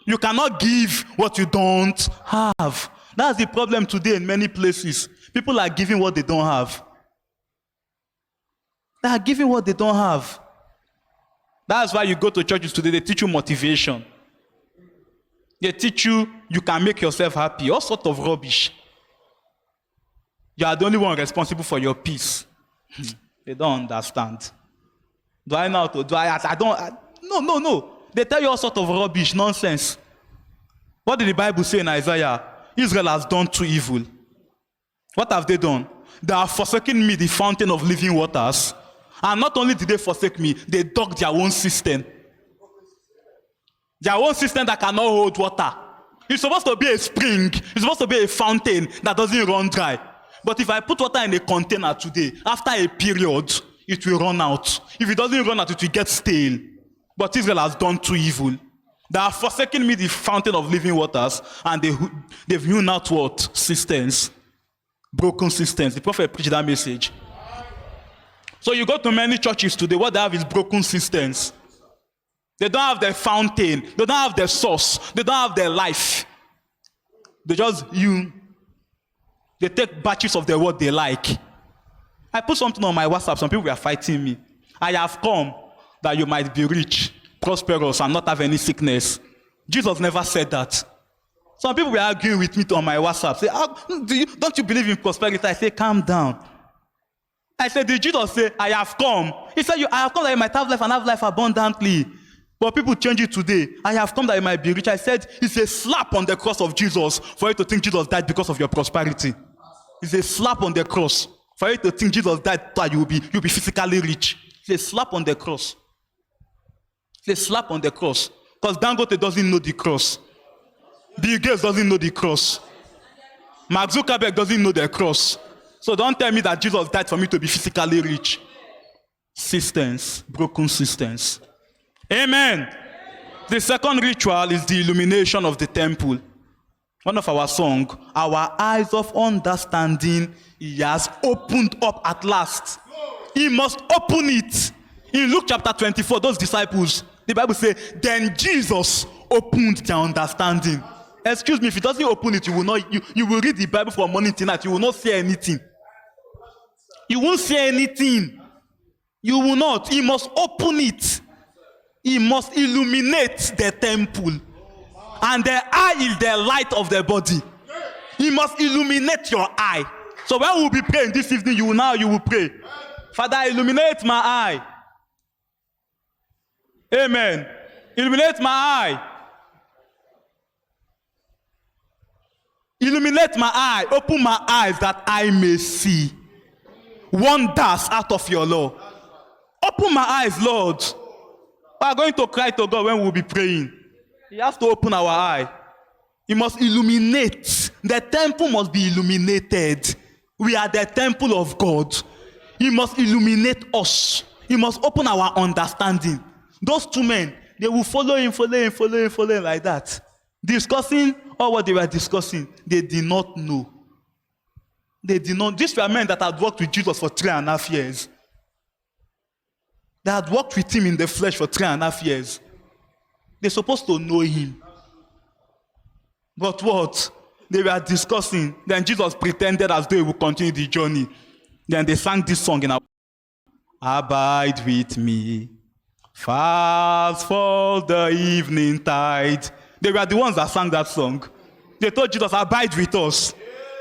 You cannot give what you don't have. That's the problem today in many places. People are giving what they don't have. They are giving what they don't have. That's why you go to churches today, they teach you motivation. They teach you can make yourself happy. All sorts of rubbish. You are the only one responsible for your peace. They don't understand. Do I know how to? No. They tell you all sorts of rubbish, nonsense. What did the Bible say in Isaiah? Israel has done too evil. What have they done? They have forsaken me, the fountain of living waters. And not only did they forsake me, they dug their own cistern. Their own cistern that cannot hold water. It's supposed to be a spring. It's supposed to be a fountain that doesn't run dry. But if I put water in a container today, after a period, it will run out. If it doesn't run out, it will get stale. But Israel has done too evil. They have forsaken me, the fountain of living waters, and they've hewn out what? Cisterns. Broken cisterns. The prophet preached that message. So you go to many churches today, what they have is broken cisterns. They don't have their fountain. They don't have their source. They don't have their life. They take batches of the word they like. I put something on my WhatsApp. Some people were fighting me. I have come that you might be rich, prosperous, and not have any sickness. Jesus never said that. Some people were arguing with me on my WhatsApp. Say, don't you believe in prosperity? I say, calm down. I said, did Jesus say, I have come? He said, I have come that you might have life and have life abundantly. But people change it today. I have come that you might be rich. I said, it's a slap on the cross of Jesus for you to think Jesus died because of your prosperity. It's a slap on the cross for you to think Jesus died that you'll be physically rich. It's a slap on the cross. It's a slap on the cross. Because Dangote doesn't know the cross. Bill Gates doesn't know the cross. Mark Zuckerberg doesn't know the cross. So don't tell me that Jesus died for me to be physically rich. Cisterns, broken cisterns. Amen. The second ritual is the illumination of the temple. One of our songs, our eyes of understanding, he has opened up at last. He must open it. In Luke chapter 24, those disciples, the Bible says, then Jesus opened their understanding. Excuse me, if he doesn't open it, you will read the Bible from morning till night. You will not see anything. You won't see anything. You will not. He must open it. He must illuminate the temple. And the eye is the light of the body. He must illuminate your eye. So when we'll be praying this evening, you will pray. Father, illuminate my eye. Amen. Illuminate my eye. Illuminate my eye. Open my eyes that I may see wonders out of your law. Open my eyes, Lord. We are going to cry to God when we'll be praying. He has to open our eye. He must illuminate. The temple must be illuminated. We are the temple of God. He must illuminate us. He must open our understanding. Those two men, they will follow him like that. Discussing all what they were discussing, they did not know. They did not. These were men that had worked with Jesus for 3.5 years. They had worked with him in the flesh for 3.5 years. They're supposed to know him. But what? They were discussing. Then Jesus pretended as though he would continue the journey. Then they sang this song in our abide with me. Fast falls the evening tide. They were the ones that sang that song. They told Jesus, abide with us.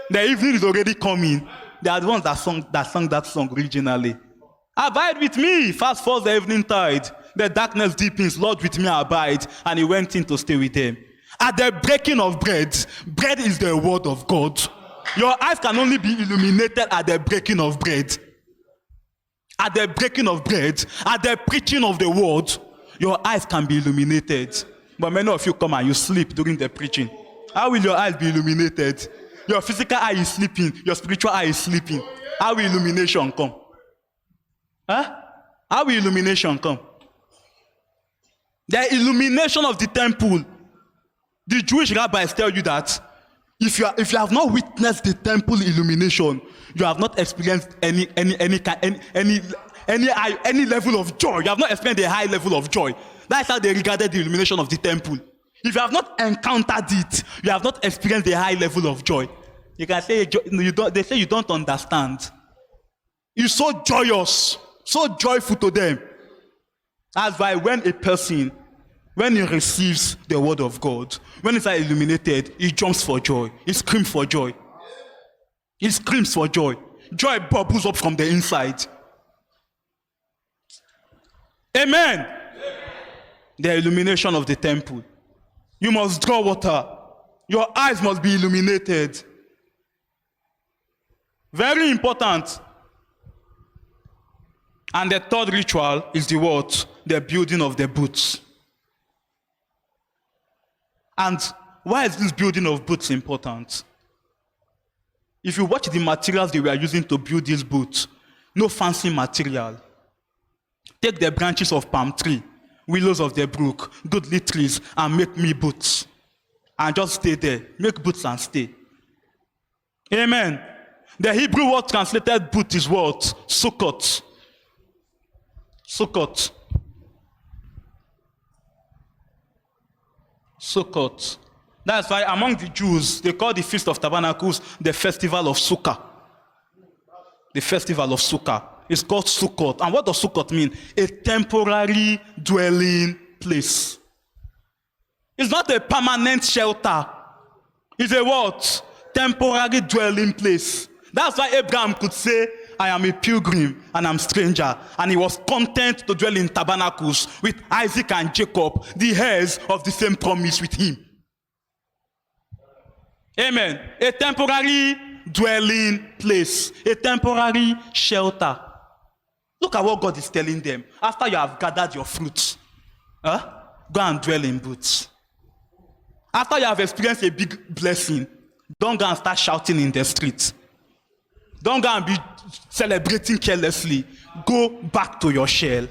The evening is already coming. They are the ones that sang that song originally. Abide with me. Fast falls the evening tide. The darkness deepens. Lord, with me abide. And he went in to stay with them. At the breaking of bread, bread is the word of God. Your eyes can only be illuminated at the breaking of bread. At the breaking of bread, at the preaching of the word, your eyes can be illuminated. But many of you come and you sleep during the preaching. How will your eyes be illuminated? Your physical eye is sleeping. Your spiritual eye is sleeping. How will illumination come? How will illumination come? The illumination of the temple. The Jewish rabbis tell you that if you have not witnessed the temple illumination, you have not experienced any level of joy. You have not experienced a high level of joy. That's how they regarded the illumination of the temple. If you have not encountered it, you have not experienced a high level of joy. You can say they say you don't understand. It's so joyous, so joyful to them. That's why when a person, when he receives the word of God, when it's illuminated, he jumps for joy. He screams for joy. He screams for joy. Joy bubbles up from the inside. Amen. The illumination of the temple. You must draw water. Your eyes must be illuminated. Very important. And the third ritual is the what? The building of the booths. And why is this building of booths important? If you watch the materials they were using to build these booths, no fancy material. Take the branches of palm tree, willows of the brook, goodly trees, and make me booths. And just stay there. Make booths and stay. Amen. The Hebrew word translated booth is what? Sukkot. Sukkot. Sukkot. That's why among the Jews, they call the Feast of Tabernacles the Festival of Sukkah. The Festival of Sukkah. It's called Sukkot. And what does Sukkot mean? A temporary dwelling place. It's not a permanent shelter. It's a what? Temporary dwelling place. That's why Abraham could say, I am a pilgrim and I'm a stranger. And he was content to dwell in tabernacles with Isaac and Jacob, the heirs of the same promise with him. Amen. A temporary dwelling place. A temporary shelter. Look at what God is telling them. After you have gathered your fruits, go and dwell in booths. After you have experienced a big blessing, don't go and start shouting in the streets. Don't go and be celebrating carelessly. Go back to your shell.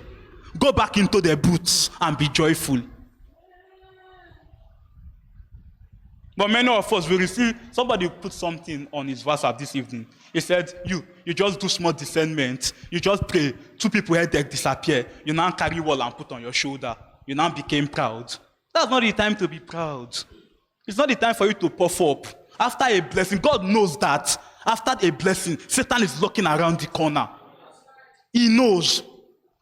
Go back into the booths and be joyful. But many of us will receive, somebody put something on his WhatsApp this evening. He said, you just do small discernment. You just pray. 2 people headache disappear. You now carry wall and put on your shoulder. You now became proud. That's not the time to be proud. It's not the time for you to puff up. After a blessing, God knows that. After a blessing, Satan is looking around the corner. He knows.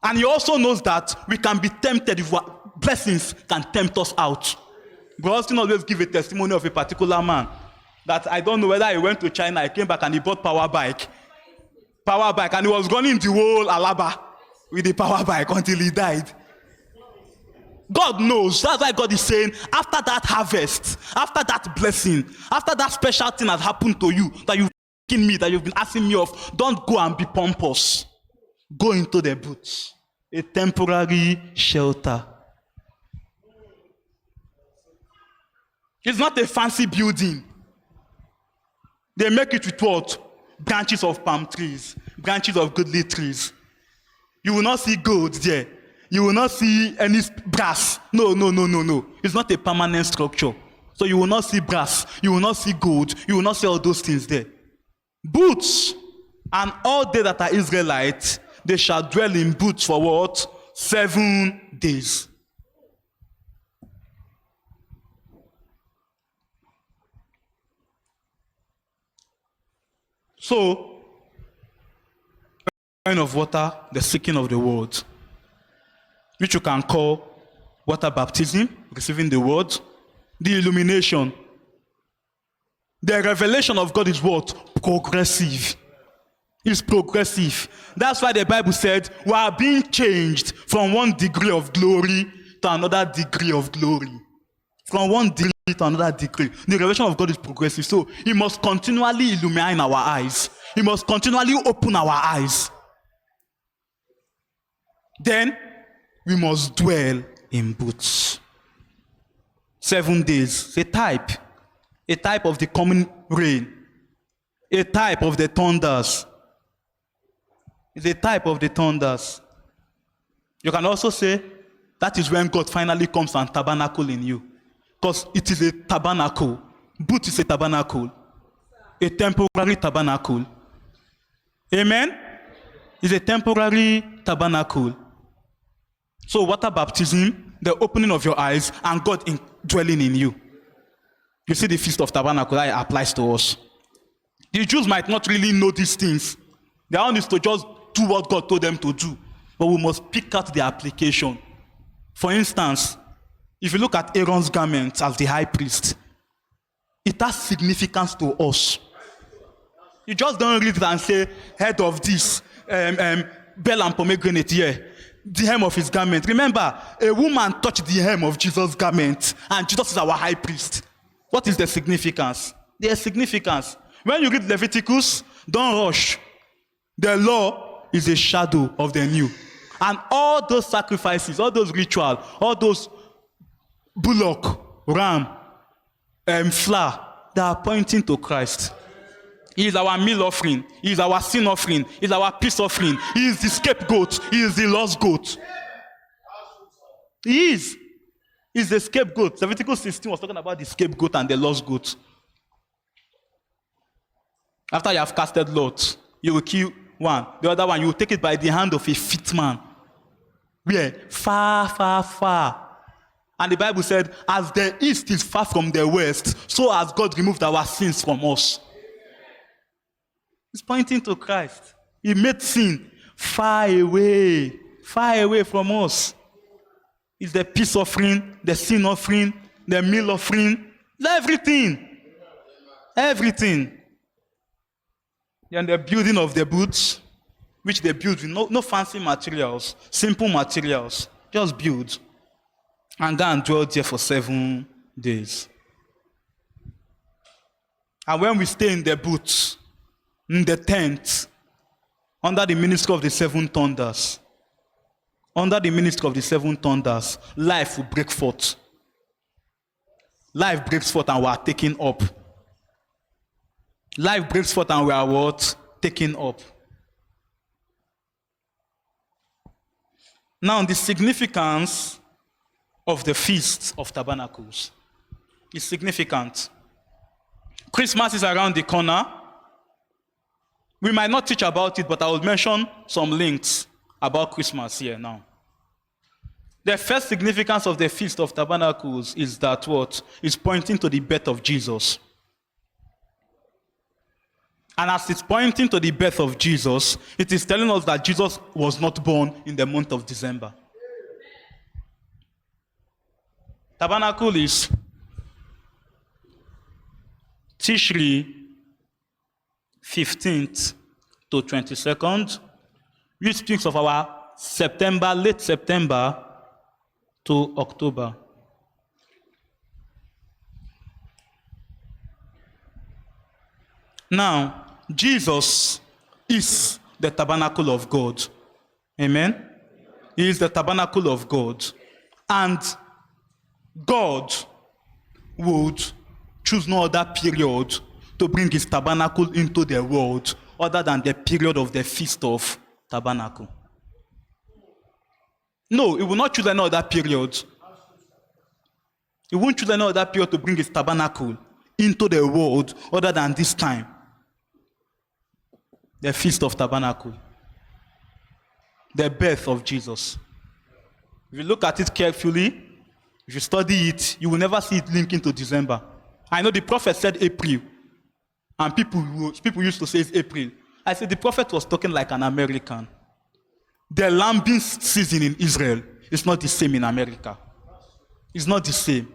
And he also knows that we can be tempted if blessings can tempt us out. But Austin always give a testimony of a particular man that I don't know whether he went to China, he came back and he bought power bike, and he was running the whole Alaba with the power bike until he died. God knows. That's why God is saying, after that harvest, after that blessing, after that special thing has happened to you, that you've asking me, that you've been asking me of, don't go and be pompous. Go into the booths. A temporary shelter. It's not a fancy building. They make it with what? Branches of palm trees, branches of goodly trees. You will not see gold there. You will not see any brass. No. It's not a permanent structure. So you will not see brass. You will not see gold. You will not see all those things there. Booths. And all they that are Israelites, they shall dwell in booths for what? 7 days. So, kind of water, the seeking of the word, which you can call water baptism, receiving the word, the illumination. The revelation of God is what? Progressive. It's progressive. That's why the Bible said we are being changed from one degree of glory to another degree of glory. From one degree to another degree. The revelation of God is progressive. So he must continually illumine our eyes. He must continually open our eyes. Then we must dwell in booths. 7 days. A type of the coming rain. A type of the thunders. It's a type of the thunders. You can also say that is when God finally comes and tabernacle in you. Because it is a tabernacle. Booth is a tabernacle. A temporary tabernacle. Amen? It's a temporary tabernacle. So water baptism, the opening of your eyes, and God dwelling in you. You see the Feast of Tabernacle, that applies to us. The Jews might not really know these things. They are honest to just do what God told them to do. But we must pick out the application. For instance, if you look at Aaron's garment as the high priest, it has significance to us. You just don't read it and say, head of this, bell and pomegranate here, the hem of his garment. Remember, a woman touched the hem of Jesus' garment, and Jesus is our high priest. What is the significance? There's significance. When you read Leviticus, don't rush. The law is a shadow of the new. And all those sacrifices, all those rituals, all those bullock, ram, flour, they are pointing to Christ. He is our meal offering. He is our sin offering. He is our peace offering. He is the scapegoat. He is the lost goat. He is. He is the scapegoat. Leviticus 16 was talking about the scapegoat and the lost goat. After you have casted lots, you will kill one. The other one, you will take it by the hand of a fit man. Where? Far, far, far. And the Bible said, as the east is far from the west, so has God removed our sins from us. It's pointing to Christ. He made sin far away from us. It's the peace offering, the sin offering, the meal offering, everything. Everything. And the building of the booths, which they build with no fancy materials, simple materials. Just build. And go and dwell there for 7 days. And when we stay in the booths, in the tent, under the ministry of the 7 thunders, life will break forth. Life breaks forth and we are taken up. Life breaks forth and we are what? Taken up. Now, the significance of the Feast of Tabernacles is significant. Christmas is around the corner. We might not teach about it, but I will mention some links about Christmas here now. The first significance of the Feast of Tabernacles is that what? It's pointing to the birth of Jesus. And as it's pointing to the birth of Jesus, it is telling us that Jesus was not born in the month of December. Tabernacle is Tishri 15th to 22nd, which speaks of our September, late September to October. Now, Jesus is the tabernacle of God. Amen? He is the tabernacle of God. And God would choose no other period to bring his tabernacle into the world other than the period of the Feast of Tabernacle. No, he will not choose any other period. He won't choose any other period to bring his tabernacle into the world other than this time. The Feast of Tabernacle. The birth of Jesus. If you look at it carefully, if you study it, you will never see it linking to December. I know the prophet said April. And people used to say it's April. I said the prophet was talking like an American. The lambing season in Israel is not the same in America. It's not the same.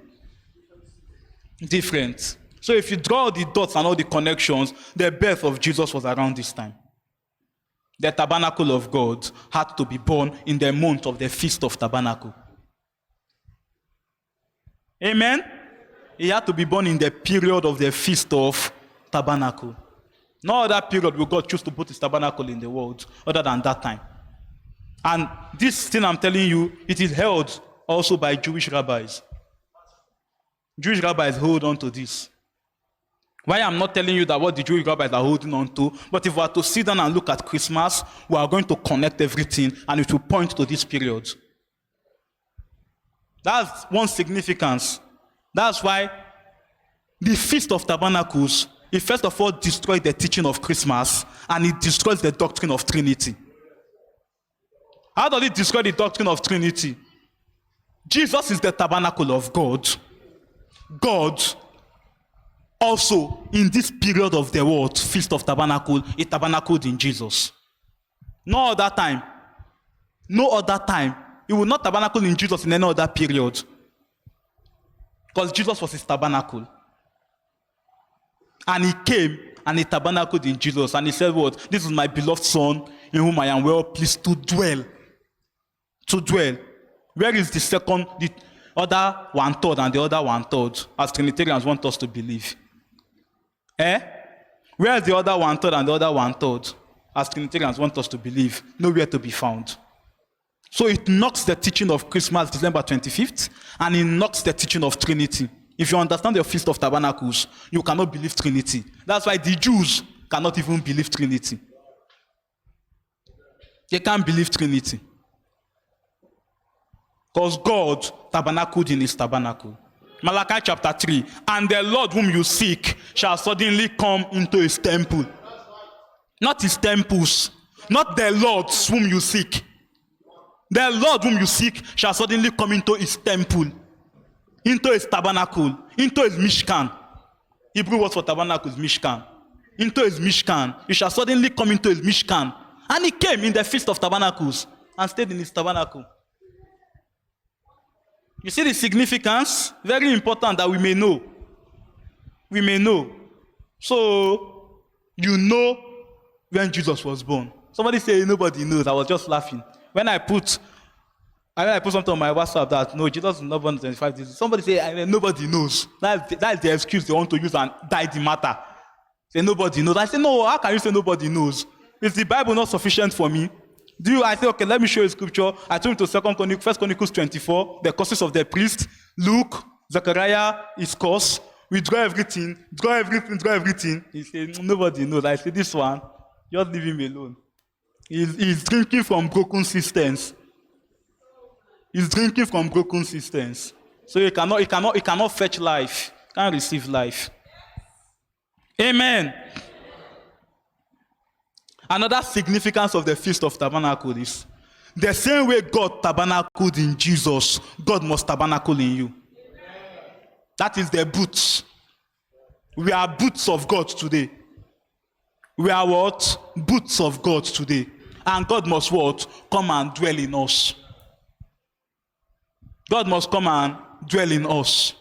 Different. So if you draw the dots and all the connections, the birth of Jesus was around this time. The tabernacle of God had to be born in the month of the Feast of Tabernacle. Amen? He had to be born in the period of the Feast of Tabernacle. No other period will God choose to put his tabernacle in the world other than that time. And this thing I'm telling you, it is held also by Jewish rabbis. Jewish rabbis hold on to this. Why I'm not telling you that what the Jewish rabbis are holding on to, but if we are to sit down and look at Christmas, we are going to connect everything and it will point to this period. That's one significance. That's why the Feast of Tabernacles, it first of all destroyed the teaching of Christmas and it destroys the doctrine of Trinity. How does it destroy the doctrine of Trinity? Jesus is the tabernacle of God. God also, in this period of the world, Feast of Tabernacle, it tabernacled in Jesus. No other time. No other time. It will not tabernacle in Jesus in any other period. Because Jesus was his tabernacle. And he came and he tabernacled in Jesus. And he said what? This is my beloved Son, in whom I am well pleased to dwell. To dwell. Where is the second? other 1/3 and the other 1/3, as Trinitarians want us to believe? Where is the other 1/3 and the other 1/3, as Trinitarians want us to believe? Nowhere to be found. So it knocks the teaching of Christmas, December 25th, and it knocks the teaching of Trinity. If you understand the Feast of Tabernacles, you cannot believe Trinity. That's why the Jews cannot even believe Trinity. They can't believe Trinity. Because God tabernacled in his tabernacle. Malachi chapter 3, and the Lord whom you seek shall suddenly come into his temple. Not his temples, not the Lords whom you seek. The Lord whom you seek shall suddenly come into his temple, into his tabernacle, into his Mishkan. Hebrew word for tabernacle is Mishkan. Into his Mishkan. You shall suddenly come into his Mishkan. And he came in the Feast of Tabernacles and stayed in his tabernacle. You see the significance? Very important that we may know. We may know. So, you know when Jesus was born. Somebody say nobody knows. I was just laughing. When I put something on my WhatsApp that no, Jesus is not born 25 days. Somebody say nobody knows. That's the excuse they want to use and die the matter. Say nobody knows. I say no. How can you say nobody knows? Is the Bible not sufficient for me? I say okay? Let me show you scripture. I took him to 1 Chronicles 24, the curses of the priest. Luke, Zechariah, his curse. We draw everything. He said nobody knows. I say this one, just leave him alone. He's drinking from broken systems. He's drinking from broken systems. So he cannot fetch life. Can't receive life. Amen. Another significance of the Feast of Tabernacle is the same way God tabernacled in Jesus, God must tabernacle in you. That is the boots. We are boots of God today. We are what? Boots of God today. And God must what? Come and dwell in us. God must come and dwell in us.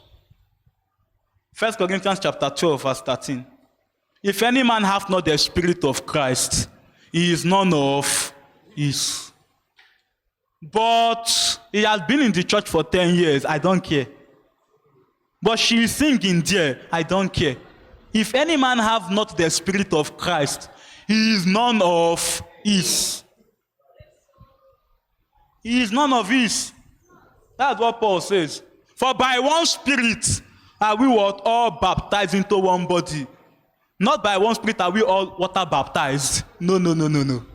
1 Corinthians chapter 12, verse 13. If any man hath not the Spirit of Christ, he is none of his. But he has been in the church for 10 years. I don't care. But she is singing there. I don't care. If any man have not the Spirit of Christ, he is none of his. He is none of his. That's what Paul says. For by one Spirit are we what? All baptized into one body. Not by one Spirit are we all water baptized. No. No.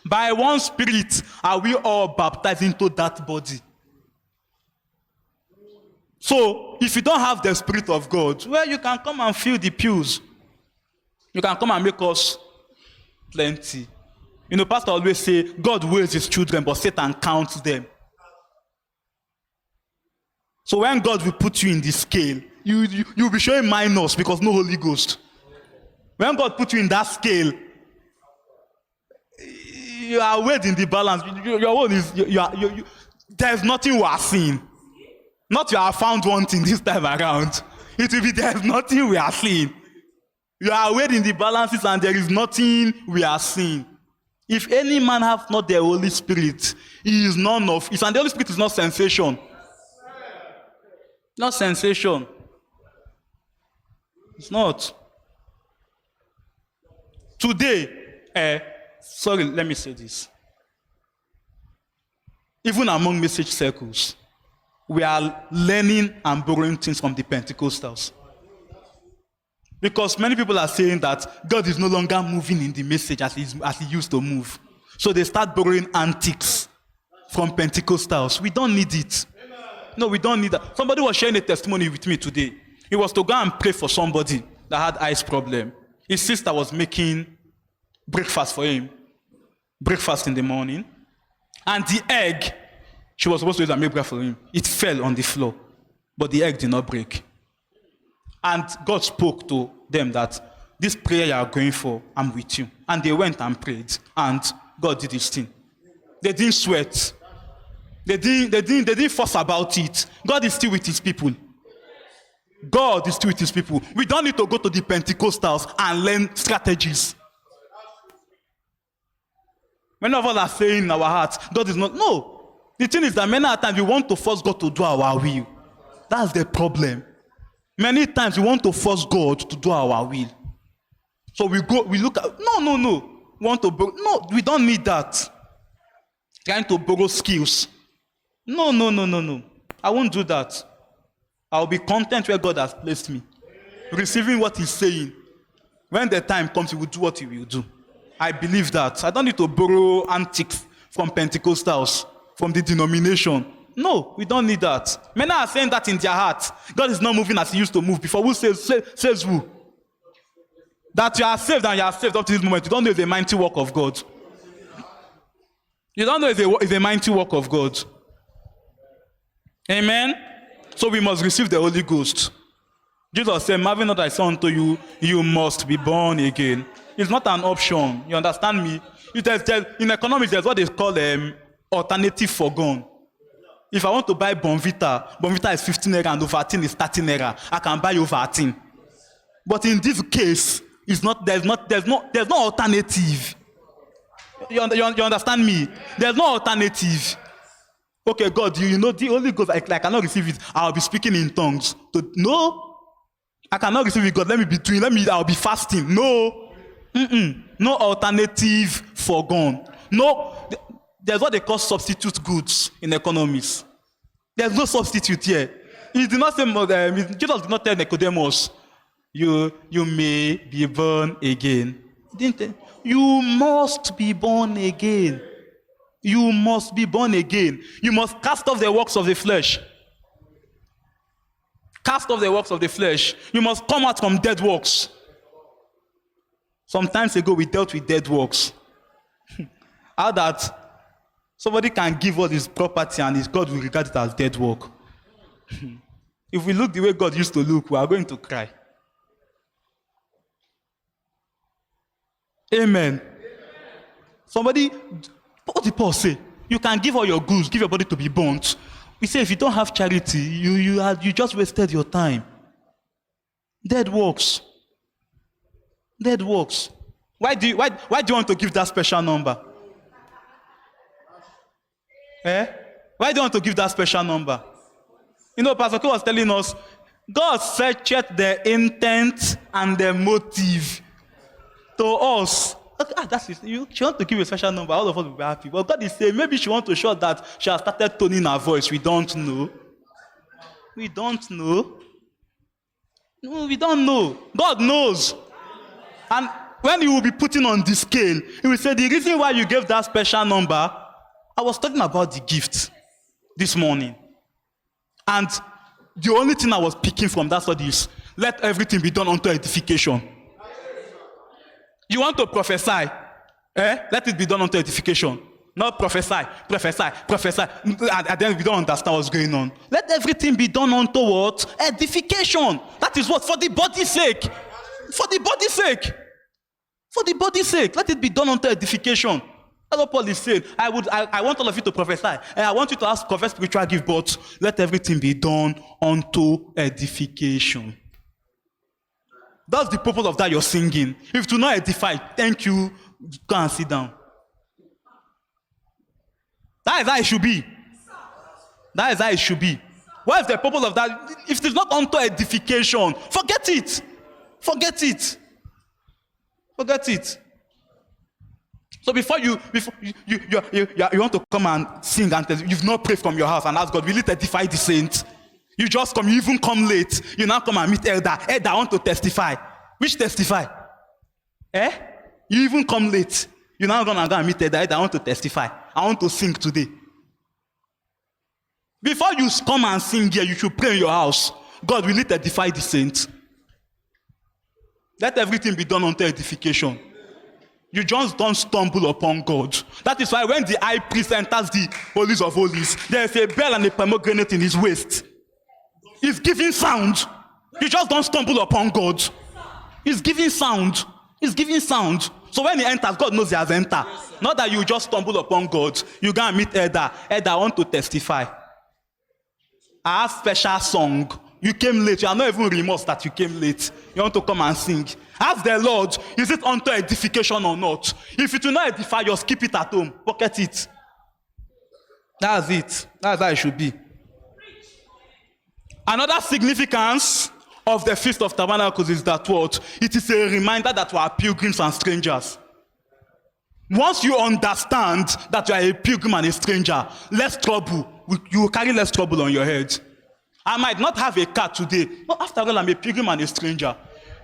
By one Spirit are we all baptized into that body. So, if you don't have the Spirit of God, well, you can come and fill the pews. You can come and make us plenty. You know, Pastor always say, God weighs his children, but Satan counts them. So when God will put you in the scale, you'll be showing minus because no Holy Ghost. When God put you in that scale, you are weighed in the balance. Your own is, there's nothing we are seeing. Not you are found wanting this time around. It will be there's nothing we are seeing. You are weighed in the balances and there is nothing we are seeing. If any man have not the Holy Spirit, he is none of his. And the Holy Spirit is not sensation. Not sensation. It's not. Today, let me say this. Even among message circles, we are learning and borrowing things from the Pentecostals. Because many people are saying that God is no longer moving in the message as he used to move. So they start borrowing antics from Pentecostals. We don't need it. No, we don't need that. Somebody was sharing a testimony with me today. He was to go and pray for somebody that had eyes problem. His sister was making breakfast for him. Breakfast in the morning. And the egg she was supposed to use and make breakfast for him, it fell on the floor. But the egg did not break. And God spoke to them that this prayer you are going for, I'm with you. And they went and prayed. And God did his thing. They didn't sweat. They didn't fuss about it. God is still with his people. God is still with his people. We don't need to go to the Pentecostals and learn strategies. Many of us are saying in our hearts, God is not. No. The thing is that many times we want to force God to do our will. That's the problem. Many times we want to force God to do our will. So we look at, no. We want to borrow. No, we don't need that. Trying to borrow skills. No. I won't do that. I'll be content where God has placed me. Receiving what he's saying. When the time comes, he will do what he will do. I believe that. I don't need to borrow antics from Pentecostals, from the denomination. No, we don't need that. Many are saying that in their hearts. God is not moving as he used to move before. Who says who? That you are saved and you are saved up to this moment. You don't know it's a mighty work of God. You don't know it's a mighty work of God. Amen? So we must receive the Holy Ghost. Jesus said, marvel not I say unto you, you must be born again. It's not an option. You understand me? In economics, there's what they call alternative forgone. If I want to buy Bonvita is 15 naira and Ovaltine is 30 naira. I can buy Ovaltine. But in this case, there's no alternative. You understand me? There's no alternative. Okay, God, you know the Holy Ghost, I cannot receive it. I'll be speaking in tongues. No, I cannot receive it, God. I'll be fasting. No. No alternative forgone. No, there's what they call substitute goods in economics. There's no substitute here. He did not say, Jesus did not tell Nicodemus, you may be born again. He didn't tell, you must be born again. You must be born again. You must cast off the works of the flesh. Cast off the works of the flesh. You must come out from dead works. Some times ago, we dealt with dead works. How that somebody can give all his property and his God will regard it as dead work. If we look the way God used to look, we are going to cry. Amen. Somebody, what did Paul say? You can give all your goods, give your body to be burnt. He said, if you don't have charity, you just wasted your time. Dead works. Dead works. Why do you want to give that special number? Why do you want to give that special number? You know, Pastor K was telling us, God searched the intent and the motive to us. That's it. She wants to give a special number. All of us will be happy. But God is saying, maybe she wants to show that she has started toning her voice. We don't know. We don't know. No, we don't know. God knows. And when you will be putting on the scale, he will say, the reason why you gave that special number, I was talking about the gift this morning. And the only thing I was picking from that study is, let everything be done unto edification. You want to prophesy? Let it be done unto edification. Not prophesy. And then we don't understand what's going on. Let everything be done unto what? Edification. That is what? For the body's sake. For the body's sake. For the body's sake. Let it be done unto edification. That's what Paul is saying. I want all of you to prophesy. And I want you to ask confess spiritual gift, but let everything be done unto edification. That's the purpose of that you're singing. If to not edify, thank you, go and sit down. That is how it should be. That is how it should be. What is the purpose of that? If it is not unto edification, forget it. Forget it. Forget it. So before you want to come and sing and you've not prayed from your house and ask God, will it edify the saints? You just come, you even come late. You now come and meet elder. Elder, I want to testify. Which testify? You even come late. You now go and meet elder. Elder, I want to testify. I want to sing today. Before you come and sing here, you should pray in your house. God, will it edify the saints? Let everything be done unto edification. You just don't stumble upon God. That is why when the high priest enters the holies of holies, there's a bell and a pomegranate in his waist. He's giving sound. You just don't stumble upon God. He's giving sound. He's giving sound. So when he enters, God knows he has entered. Not that you just stumble upon God. You go and meet elder. Elder, I want to testify. I have special song. You came late. You are not even remorse that you came late. You want to come and sing. Ask the Lord, is it unto edification or not? If it will not edify, just keep it at home. Pocket it. That's it. That's how it should be. Another significance of the Feast of Tabernacles is that what? It is a reminder that we are pilgrims and strangers. Once you understand that you are a pilgrim and a stranger, less trouble. You will carry less trouble on your head. I might not have a car today, but after all, I'm a pilgrim and a stranger.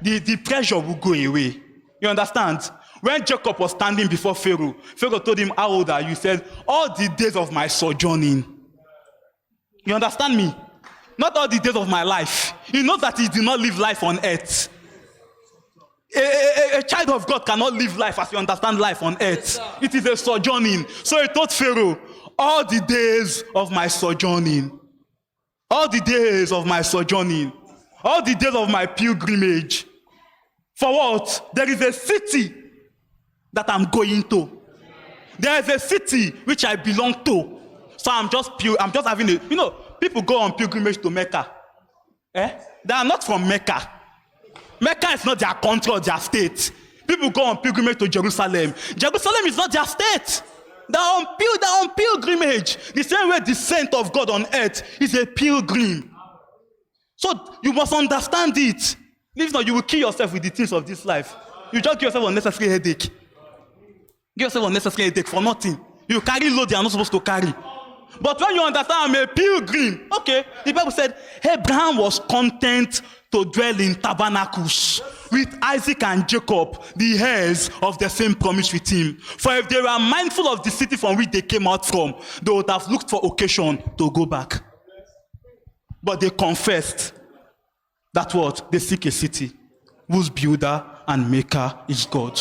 The pressure will go away. You understand? When Jacob was standing before Pharaoh, Pharaoh told him, how old are you? He said, all the days of my sojourning. You understand me? Not all the days of my life. He knows that he did not live life on earth. A child of God cannot live life as you understand life on earth. It is a sojourning. So he told Pharaoh, all the days of my sojourning. All the days of my sojourning. All the days of my pilgrimage. For what? There is a city that I'm going to. There is a city which I belong to. So I'm just having a, people go on pilgrimage to Mecca. They are not from Mecca. Mecca is not their country or their state. People go on pilgrimage to Jerusalem. Jerusalem is not their state. They are on pilgrimage. The same way the saint of God on earth is a pilgrim. So you must understand it. If not, you will kill yourself with the things of this life. You just give yourself unnecessary headache. Give yourself unnecessary headache for nothing. You carry load you are not supposed to carry. But when you understand I'm a pilgrim, okay, the Bible said Abraham was content to dwell in tabernacles with Isaac and Jacob, the heirs of the same promise with him. For if they were mindful of the city from which they came out from, they would have looked for occasion to go back. But they confessed that what? They seek a city whose builder and maker is God.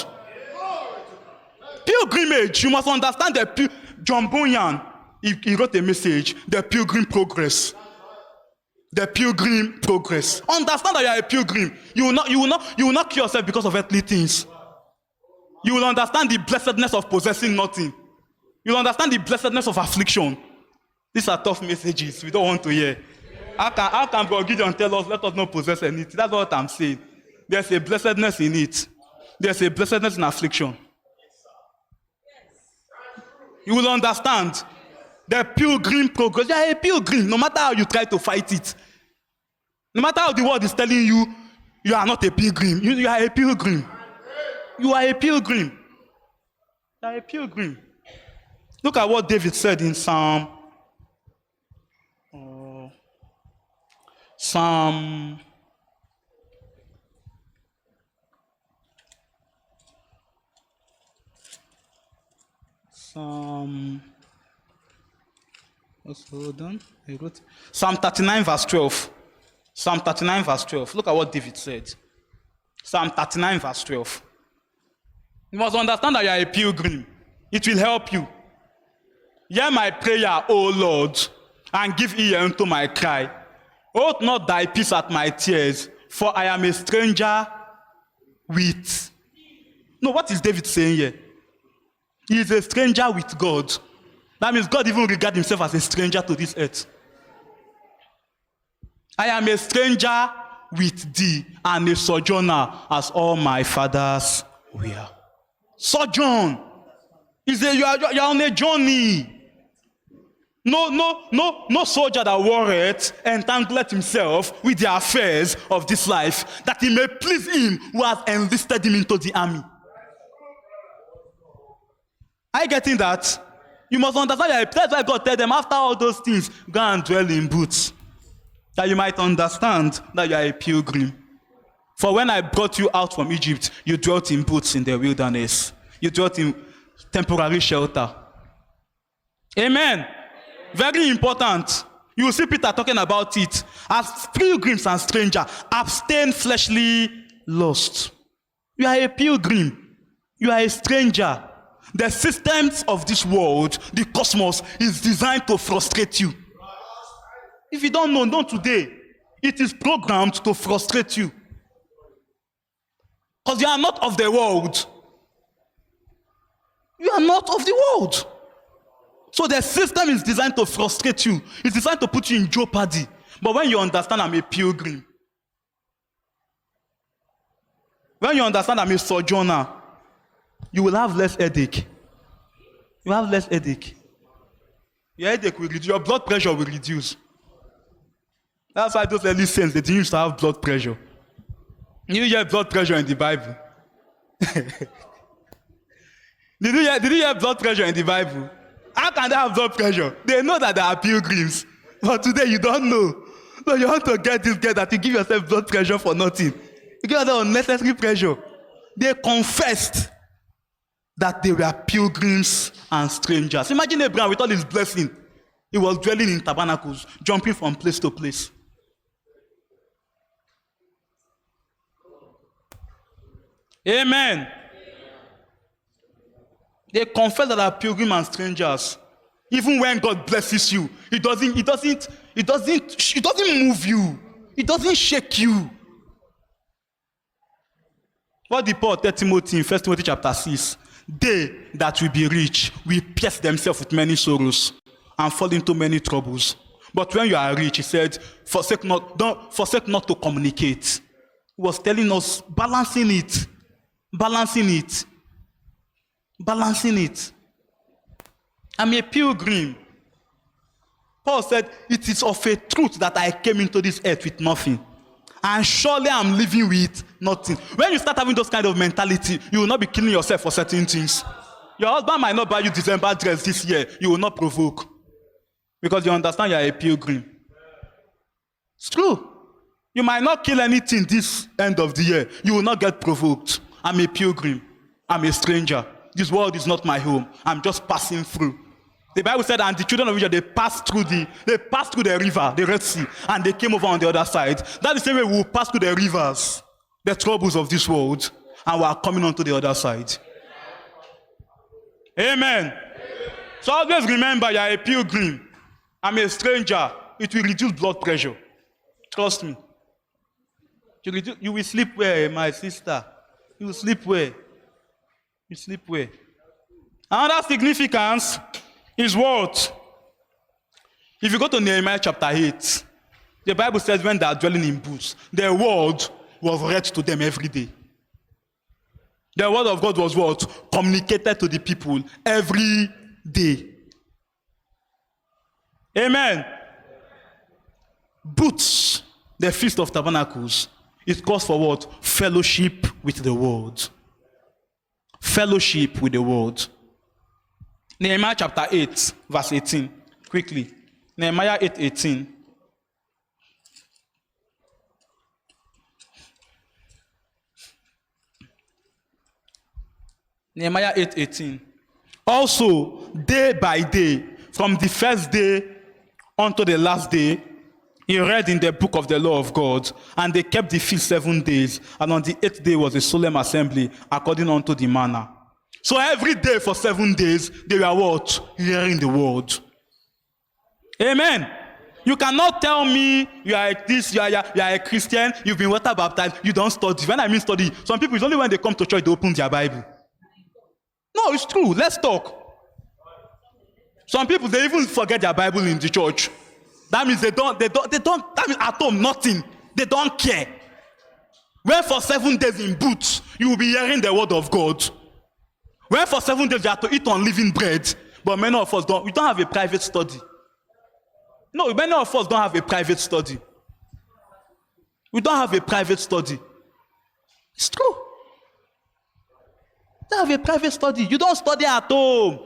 Pilgrimage, you must understand the John Bunyan, he wrote a message, the pilgrim progress. The pilgrim progress. Understand that you are a pilgrim. You will not kill yourself because of earthly things. You will understand the blessedness of possessing nothing. You will understand the blessedness of affliction. These are tough messages we don't want to hear. How can God Gideon tell us, let us not possess anything? That's what I'm saying. There's a blessedness in it. There's a blessedness in affliction. You will understand the pilgrim progress. You are a pilgrim, no matter how you try to fight it. No matter how the world is telling you, you are not a pilgrim. You are a pilgrim. You are a pilgrim. You are a pilgrim. Look at what David said in Psalm 39 verse 12. Psalm 39 verse 12. Look at what David said. Psalm 39 verse 12. You must understand that you are a pilgrim. It will help you. Hear my prayer, O Lord, and give ear unto my cry. Hold not thy peace at my tears, for I am a stranger with. No, what is David saying here? He is a stranger with God. That means God even regards himself as a stranger to this earth. I am a stranger with thee, and a sojourner as all my fathers were. Sojourn. You are on a journey. No soldier that warreth entangleth himself with the affairs of this life, that he may please him who has enlisted him into the army. Are you getting that? You must understand. That's why God tell them, after all those things, go and dwell in booths. That you might understand that you are a pilgrim. For when I brought you out from Egypt, you dwelt in booths in the wilderness. You dwelt in temporary shelter. Amen. Very important. You will see Peter talking about it. As pilgrims and strangers, abstain fleshly lust. You are a pilgrim. You are a stranger. The systems of this world, the cosmos, is designed to frustrate you. If you don't know today. It is programmed to frustrate you. Because you are not of the world. You are not of the world. So the system is designed to frustrate you. It's designed to put you in jeopardy. But when you understand I'm a pilgrim, when you understand I'm a sojourner, you will have less headache. You have less headache. Your headache will reduce. Your blood pressure will reduce. That's why those early saints, they didn't used to have blood pressure. You hear blood pressure in the Bible? Did you hear blood pressure in the Bible? How can they have blood pressure? They know that they are pilgrims. But today you don't know. So you want to get this girl that you give yourself blood pressure for nothing. You give yourself unnecessary pressure. They confessed that they were pilgrims and strangers. Imagine Abraham with all his blessing. He was dwelling in tabernacles, jumping from place to place. Amen. They confess that they are pilgrims and strangers. Even when God blesses you, it doesn't move you. It doesn't shake you. What did Paul tell Timothy in 1 Timothy chapter 6? They that will be rich will pierce themselves with many sorrows and fall into many troubles. But when you are rich, he said, forsake not to communicate. He was telling us, balancing it. I'm a pilgrim. Paul said, it is of a truth that I came into this earth with nothing. And surely I'm living with nothing. When you start having those kind of mentality, you will not be killing yourself for certain things. Your husband might not buy you December dress this year. You will not provoke. Because you understand you are a pilgrim. It's true. You might not kill anything this end of the year. You will not get provoked. I'm a pilgrim. I'm a stranger. This world is not my home. I'm just passing through. The Bible said, and the children of Israel, they passed through the river, the Red Sea, and they came over on the other side. That is the same way we will pass through the rivers, the troubles of this world, and we are coming onto the other side. Amen. So always remember, you are a pilgrim. I'm a stranger. It will reduce blood pressure. Trust me. You will sleep well, my sister. You will sleep well. You sleep well. Another significance is what? If you go to Nehemiah chapter 8, the Bible says when they are dwelling in booths, the word was read to them every day. The word of God was what? Communicated to the people every day. Amen. Booths, the Feast of Tabernacles, it calls for what? Fellowship with the world. Fellowship with the world. Nehemiah chapter 8, verse 18. Quickly. Nehemiah 8:18. Nehemiah 8:18. Also, day by day, from the first day unto the last day, he read in the book of the law of God, and they kept the feast 7 days, and on the 8th day was a solemn assembly, according unto the manner. So every day for 7 days, they were what? Hearing the word. Amen. You cannot tell me you are a Christian, you've been water baptized, you don't study. When I mean study, some people, it's only when they come to church, they open their Bible. No, it's true. Let's talk. Some people, they even forget their Bible in the church. That means that means at home, nothing. They don't care. When for 7 days in booths, you will be hearing the word of God. When for 7 days you have to eat unleavened bread, but many of us don't. We don't have a private study. No, many of us don't have a private study. We don't have a private study. It's true. You don't have a private study. You don't study at home.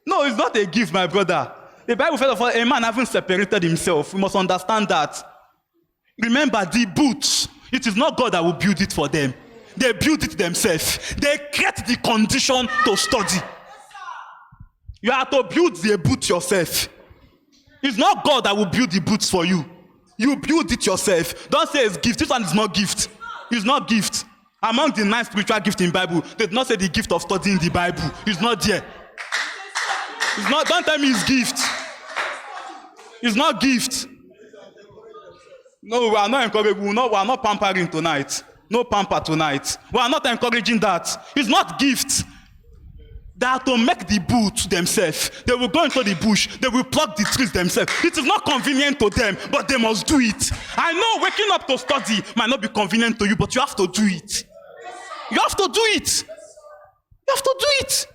No, it's not a gift, my brother. The Bible says, for a man having separated himself, we must understand that. Remember, the booths, it is not God that will build it for them. They build it themselves. They create the condition to study. You have to build the booth yourself. It's not God that will build the booths for you. You build it yourself. Don't say it's gift. This one is not gift. It's not gift. Among the 9 spiritual gifts in the Bible, they did not say the gift of studying the Bible. It's not there. It's not. Don't tell me it's gift. It's not gift. No, we are not encouraging. We are not pampering tonight. No pamper tonight. We are not encouraging that. It's not gift. They have to make the booth themselves. They will go into the bush. They will pluck the trees themselves. It is not convenient to them, but they must do it. I know waking up to study might not be convenient to you, but you have to do it. You have to do it. You have to do it.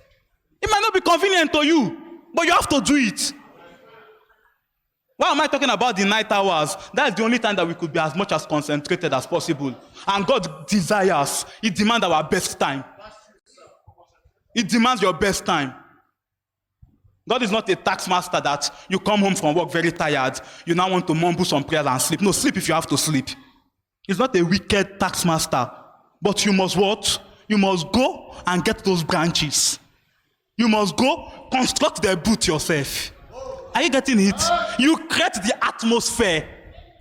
It might not be convenient to you. But you have to do it. Why am I talking about the night hours? That's the only time that we could be as much as concentrated as possible. And God desires, He demands our best time. It demands your best time. God is not a tax master that you come home from work very tired. You now want to mumble some prayers and sleep. No, sleep if you have to sleep. He's not a wicked tax master. But you must what? You must go and get those branches. You must go construct the boot yourself. Are you getting it? You create the atmosphere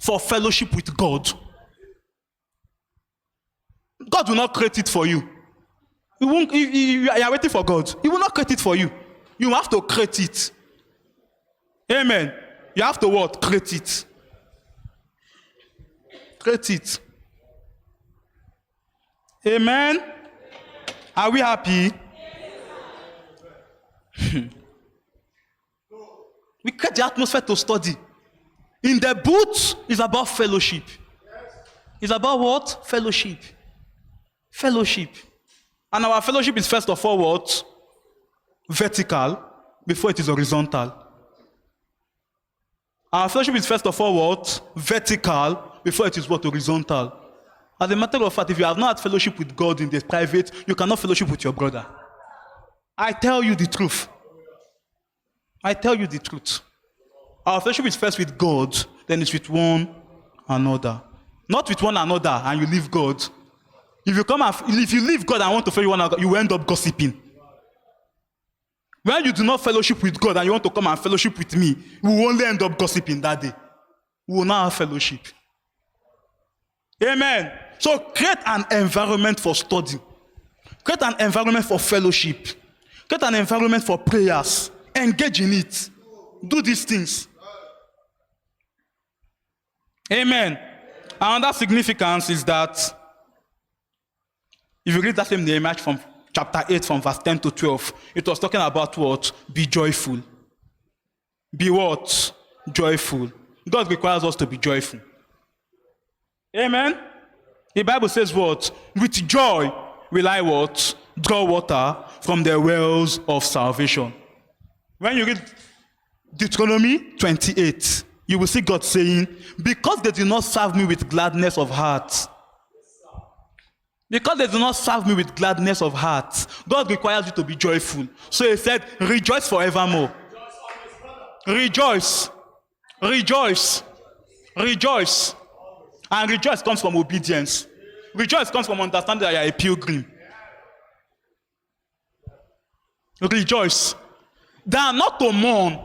for fellowship with God. God will not create it for you. You are waiting for God. He will not create it for you. You have to create it. Amen. You have to what? Create it. Create it. Amen. Are we happy? We create the atmosphere to study. In the booth, it's about fellowship. It's about what? Fellowship. Fellowship. And our fellowship is first of all what? Vertical, before it is horizontal. Our fellowship is first of all what? Vertical, before it is what? Horizontal. As a matter of fact, if you have not had fellowship with God in the private, you cannot fellowship with your brother. I tell you the truth. I tell you the truth. Our fellowship is first with God, then it's with one another. Not with one another and you leave God. If you leave God and want to fellowship with one another, you will end up gossiping. When you do not fellowship with God and you want to come and fellowship with me, we will only end up gossiping that day. We will not have fellowship. Amen. So create an environment for study. Create an environment for fellowship. Create an environment for prayers. Engage in it. Do these things. Amen. Another significance is that if you read that same Nehemiah from chapter 8 from verse 10 to 12, it was talking about what? Be joyful. Be what? Joyful. God requires us to be joyful. Amen. The Bible says what? With joy will I what? Draw water from the wells of salvation. When you read Deuteronomy 28, you will see God saying, because they do not serve me with gladness of heart. Because they do not serve me with gladness of heart, God requires you to be joyful. So He said, rejoice forevermore. Rejoice. Rejoice. Rejoice. And rejoice comes from obedience. Rejoice comes from understanding that you are a pilgrim. Rejoice. They are not to mourn.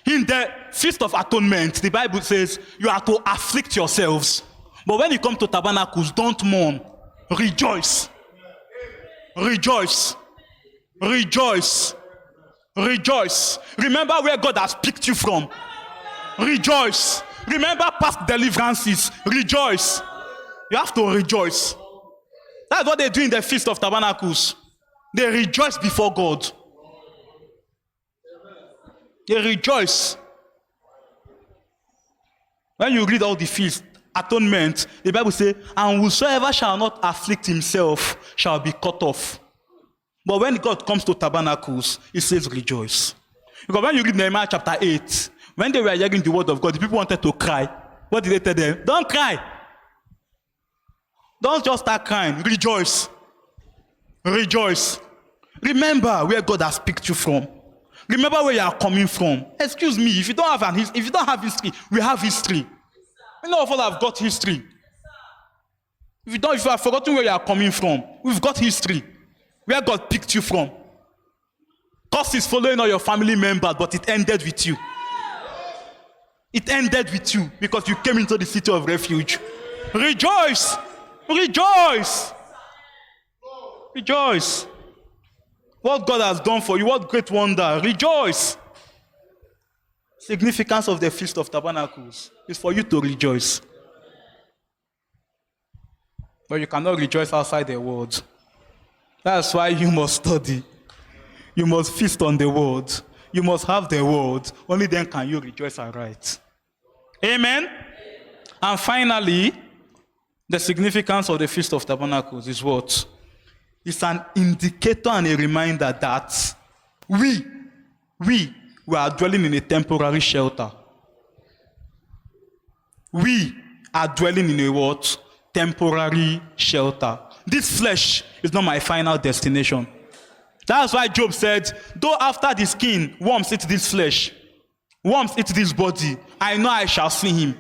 In the Feast of Atonement, the Bible says you are to afflict yourselves. But when you come to tabernacles, don't mourn. Rejoice. Rejoice. Rejoice. Rejoice. Remember where God has picked you from. Rejoice. Remember past deliverances. Rejoice. You have to rejoice. That's what they do in the Feast of Tabernacles. They rejoice before God. They rejoice. When you read all the feast, atonement, the Bible says, and whosoever shall not afflict himself shall be cut off. But when God comes to tabernacles, He says rejoice. Because when you read Nehemiah chapter 8, when they were hearing the word of God, the people wanted to cry. What did they tell them? Don't cry. Don't just start crying. Rejoice. Rejoice. Remember where God has picked you from. Remember where you are coming from. Excuse me, if you don't have history, we have history. Many of us have got history. If you have forgotten where you are coming from, we've got history. Where God picked you from. Curse is following all your family members, but it ended with you. It ended with you because you came into the city of refuge. Rejoice! Rejoice! Rejoice! What God has done for you, what great wonder. Rejoice! Significance of the Feast of Tabernacles is for you to rejoice. But you cannot rejoice outside the word. That's why you must study. You must feast on the word. You must have the word. Only then can you rejoice aright. Amen? And finally, the significance of the Feast of Tabernacles is what? It's an indicator and a reminder that we we are dwelling in a temporary shelter. We are dwelling in a what? Temporary shelter. This flesh is not my final destination. That's why Job said, though after the skin, worms eat this flesh, worms eat this body, I know I shall see him.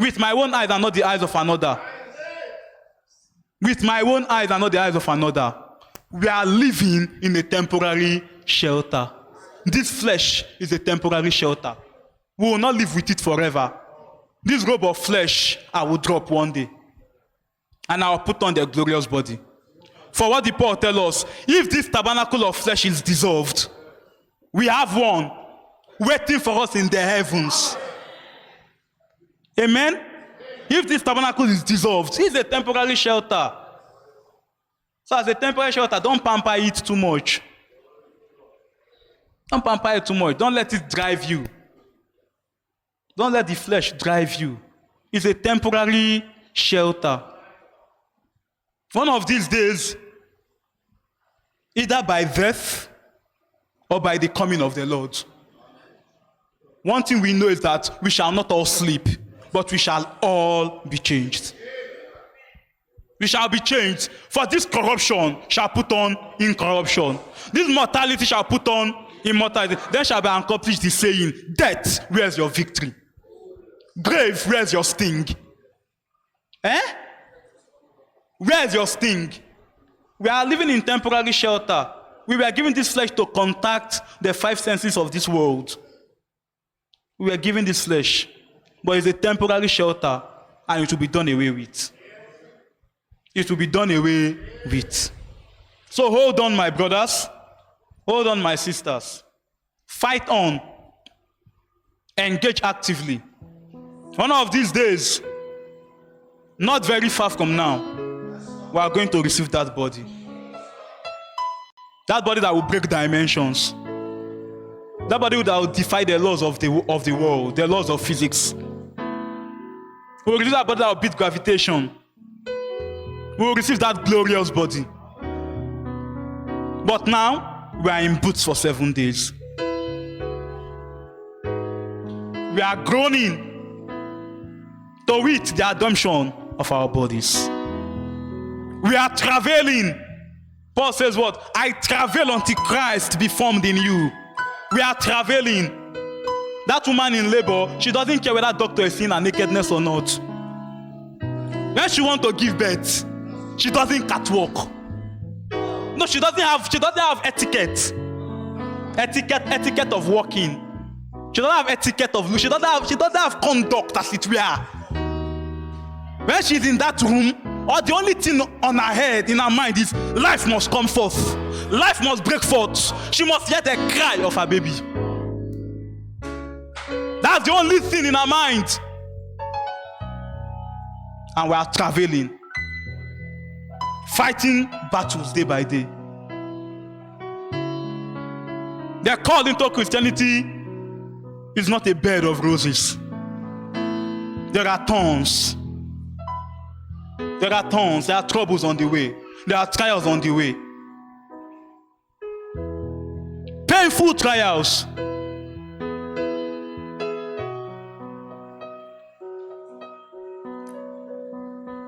With my own eyes and not the eyes of another. With my own eyes and not the eyes of another. We are living in a temporary shelter. This flesh is a temporary shelter. We will not live with it forever. This robe of flesh I will drop one day. And I will put on the glorious body. For what did Paul tell us? If this tabernacle of flesh is dissolved, we have one waiting for us in the heavens. Amen? If this tabernacle is dissolved, it's a temporary shelter. So as a temporary shelter, don't pamper it too much. Don't pamper it too much. Don't let it drive you. Don't let the flesh drive you. It's a temporary shelter. One of these days, either by death or by the coming of the Lord. One thing we know is that we shall not all sleep, but we shall all be changed. We shall be changed. For this corruption shall put on incorruption. This mortality shall put on immortality. Then shall be accomplished the saying, death, where's your victory? Grave, where's your sting? Where's your sting? We are living in temporary shelter. We were given this flesh to contact the five senses of this world. We were given this flesh, but it's a temporary shelter, and it will be done away with. It will be done away with. So hold on, my brothers. Hold on, my sisters. Fight on. Engage actively. One of these days, not very far from now, we are going to receive that body. That body that will break dimensions. That body that will defy the laws of the world, the laws of physics. We will receive that body that will beat gravitation. We will receive that glorious body. But now, we are in boots for 7 days. We are groaning to wit the adoption of our bodies. We are traveling. Paul says what? I travel until Christ be formed in you. We are traveling. That woman in labor, she doesn't care whether doctor is seeing her nakedness or not. When she wants to give birth, she doesn't catwalk. No, she doesn't have etiquette. Etiquette of walking. She doesn't have etiquette of look. She doesn't have conduct, as it were. When she's in that room, or the only thing on her head, in her mind, is life must come forth. Life must break forth. She must hear the cry of her baby. That's the only thing in her mind. And we are traveling, fighting battles day by day. The call into Christianity is not a bed of roses. There are thorns. There are thorns. There are troubles on the way. There are trials on the way. Painful trials.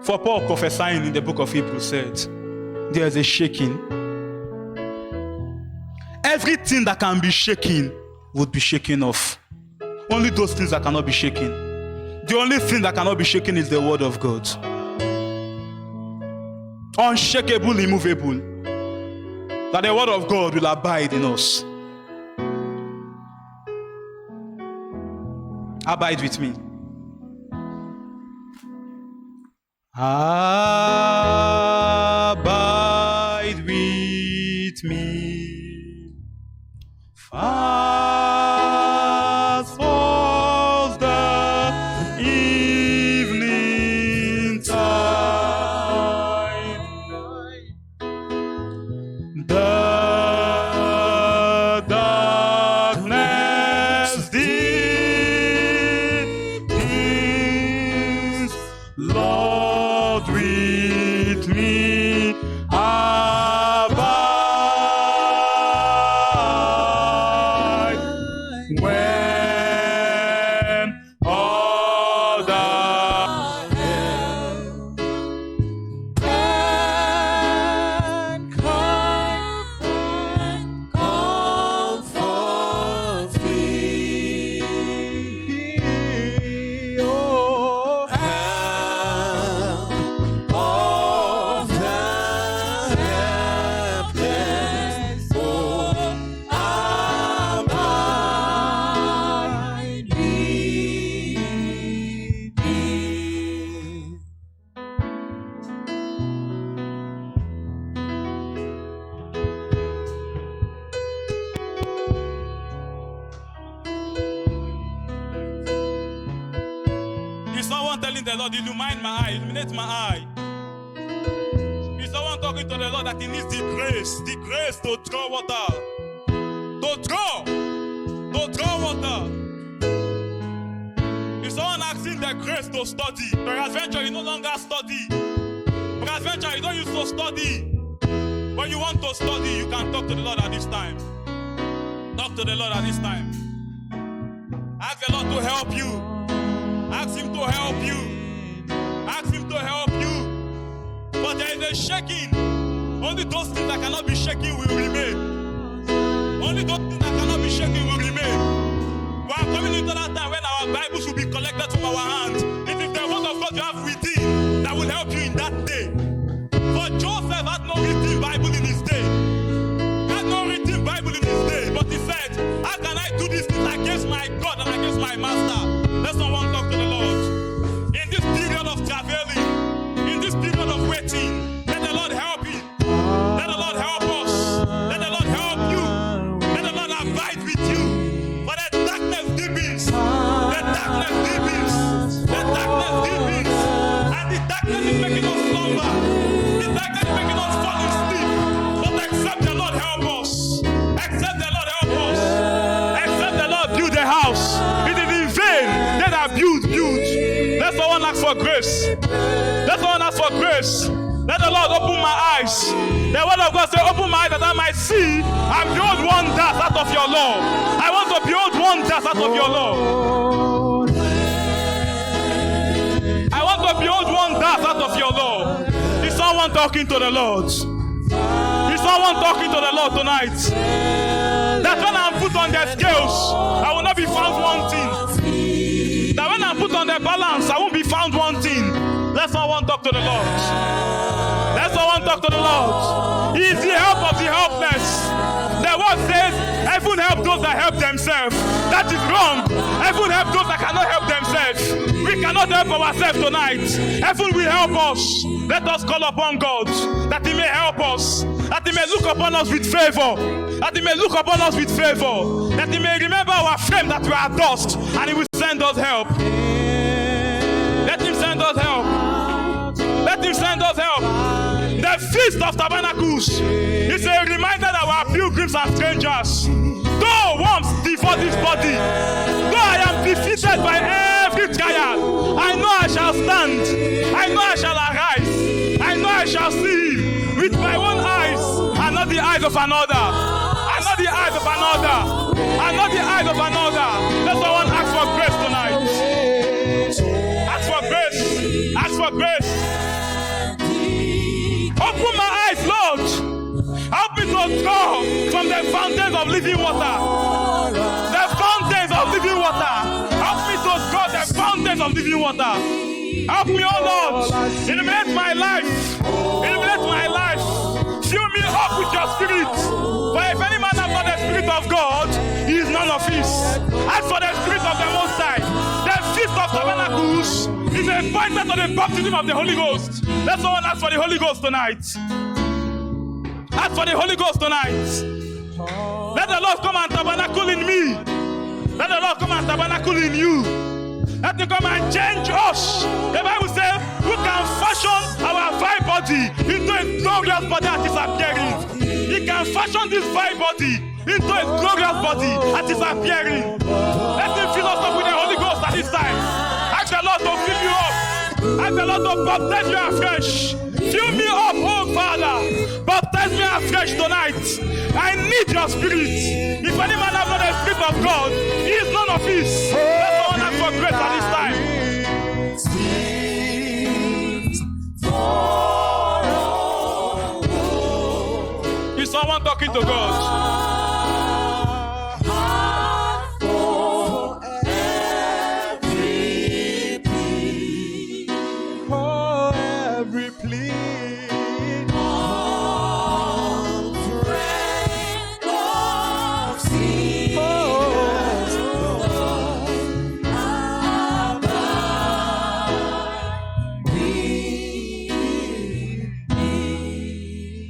For Paul prophesying in the book of Hebrews said, there is a shaking. Everything that can be shaken would be shaken off. Only those things that cannot be shaken. The only thing that cannot be shaken is the word of God. Unshakable, immovable. That the word of God will abide in us. Abide with me. Abide with me. Fast falls the evening tide. The darkness deepens, Lord, with me. Is someone telling the Lord, illumine my eye, illuminate my eye? Is someone talking to the Lord that he needs the grace to draw water? To draw water. Is someone asking the grace to study? Peradventure, you no longer study. Peradventure, you don't used to study. When you want to study, you can talk to the Lord at this time. Talk to the Lord at this time. Ask the Lord to help you. Ask him to help you. Ask him to help you. But there is a shaking. Only those things that cannot be shaken will remain. Only those things that cannot be shaken will remain. We are coming into that time when our Bibles will be collected from our hands. It is the word of God you have within that will help you in that day. For Joseph had no written Bible in his day. Had no written Bible in his day. But he said, how can I do these things against my God and against my master? Let someone talk to the Lord. In this period of traveling, in this period of waiting, let the Lord help you. Let the Lord help us. Let the Lord help you. Let the Lord abide with you. For the darkness deepens. The darkness deepens. The darkness deepens. And the darkness is making us slumber. The darkness is making us fall asleep. But except the Lord help us. Except the Lord help us. Except the Lord build a house. It is in vain. Then I build. Let someone ask for grace. Let someone ask for grace. Let the Lord open my eyes. The word of God says, open my eyes that I might see and behold wonders out of your law. I want to behold wonders out of your law. I want to behold wonders out of your law. Is someone talking to the Lord? Is someone talking to the Lord tonight? That when I'm put on the scales, I will not be found wanting. That when I'm put on the balance, I won't be found wanting. Let someone talk to the Lord. Let someone talk to the Lord. He is the help of the helpless. The word says, heaven help those that help themselves. That is wrong. Heaven help those that cannot help themselves. We cannot help ourselves tonight. Heaven will help us. Let us call upon God that he may help us. That he may look upon us with favor. That he may look upon us with favor. That he may remember our frame that we are dust. And he will send us help. Let him send us help. Let him send us help. The Feast of Tabernacles is a reminder that we are pilgrims and strangers. Though worms devour this body, though I am defeated by every trial, I know I shall stand. I know I shall arise. I know I shall see with my own eyes and not the eyes of another. And not the eyes of another. And not the eyes of another. Let someone ask for grace tonight. Ask for grace. Ask for grace. Open my eyes, Lord. Help me to draw from the fountains of living water. The fountains of living water. Help me to draw the fountains of living water. Help me, oh Lord. Illuminate my life. Illuminate my life. Fill me up with your spirit. For if any man has not the spirit of God, he is none of his. As for the spirit of the Most High, the Feast of Tabernacles is a pointer to the baptism of the Holy Ghost. Let someone ask for the Holy Ghost tonight. Ask for the Holy Ghost tonight. Let the Lord come and tabernacle in me. Let the Lord come and tabernacle in you. Let him come and change us. The Bible says, who can fashion our vile body into a glorious body that is appearing? He can fashion this vile body into a glorious body that is appearing. Let him fill us up with the Holy Ghost at this time. Ask the Lord to fill you up. Ask the Lord to baptize you afresh. Fill me up, oh Father. Baptize me afresh tonight. I need your spirit. If any man has not the spirit of God, he is none of his. Let someone ask for grace at this time. Is someone talking to God?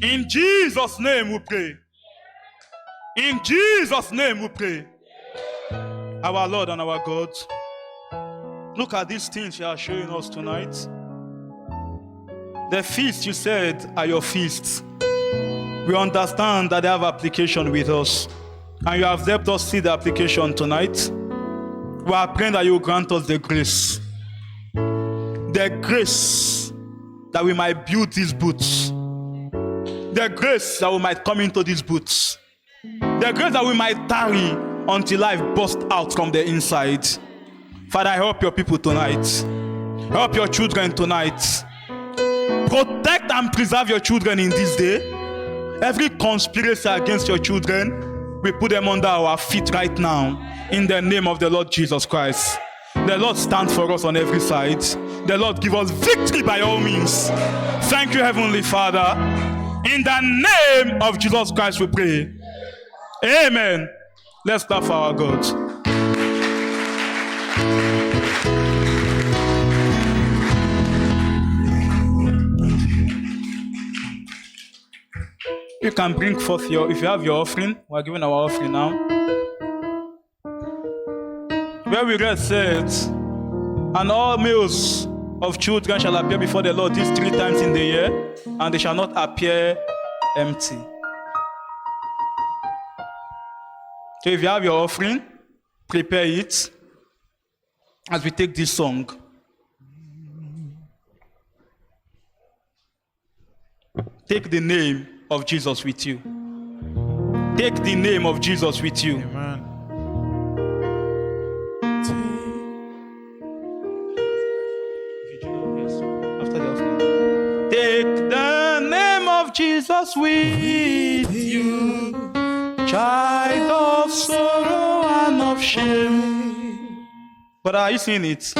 In Jesus' name we pray. In Jesus' name we pray. Our Lord and our God, Look at these things you are showing us tonight. The feasts you said are your feasts. We understand that they have application with us. And you have helped us see the application tonight. We are praying that you will grant us the grace. The grace that we might build these booths. The grace that we might come into these booths. The grace that we might tarry until life bursts out from the inside. Father, help your people tonight. Help your children tonight. Protect and preserve your children in this day. Every conspiracy against your children, we put them under our feet right now. In the name of the Lord Jesus Christ. The Lord stands for us on every side. The Lord give us victory by all means. Thank you, Heavenly Father. In the name of Jesus Christ we pray. Amen. Let's clap for our God. You can bring forth if you have your offering. We're giving our offering now. Where we read said, and all males of children shall appear before the Lord these 3 times in the year, and they shall not appear empty. So if you have your offering, prepare it as we take this song. Take the name of Jesus with you. Take the name of Jesus with you. Amen. Take the name of Jesus with you, child of sorrow and of shame. But are you seeing it?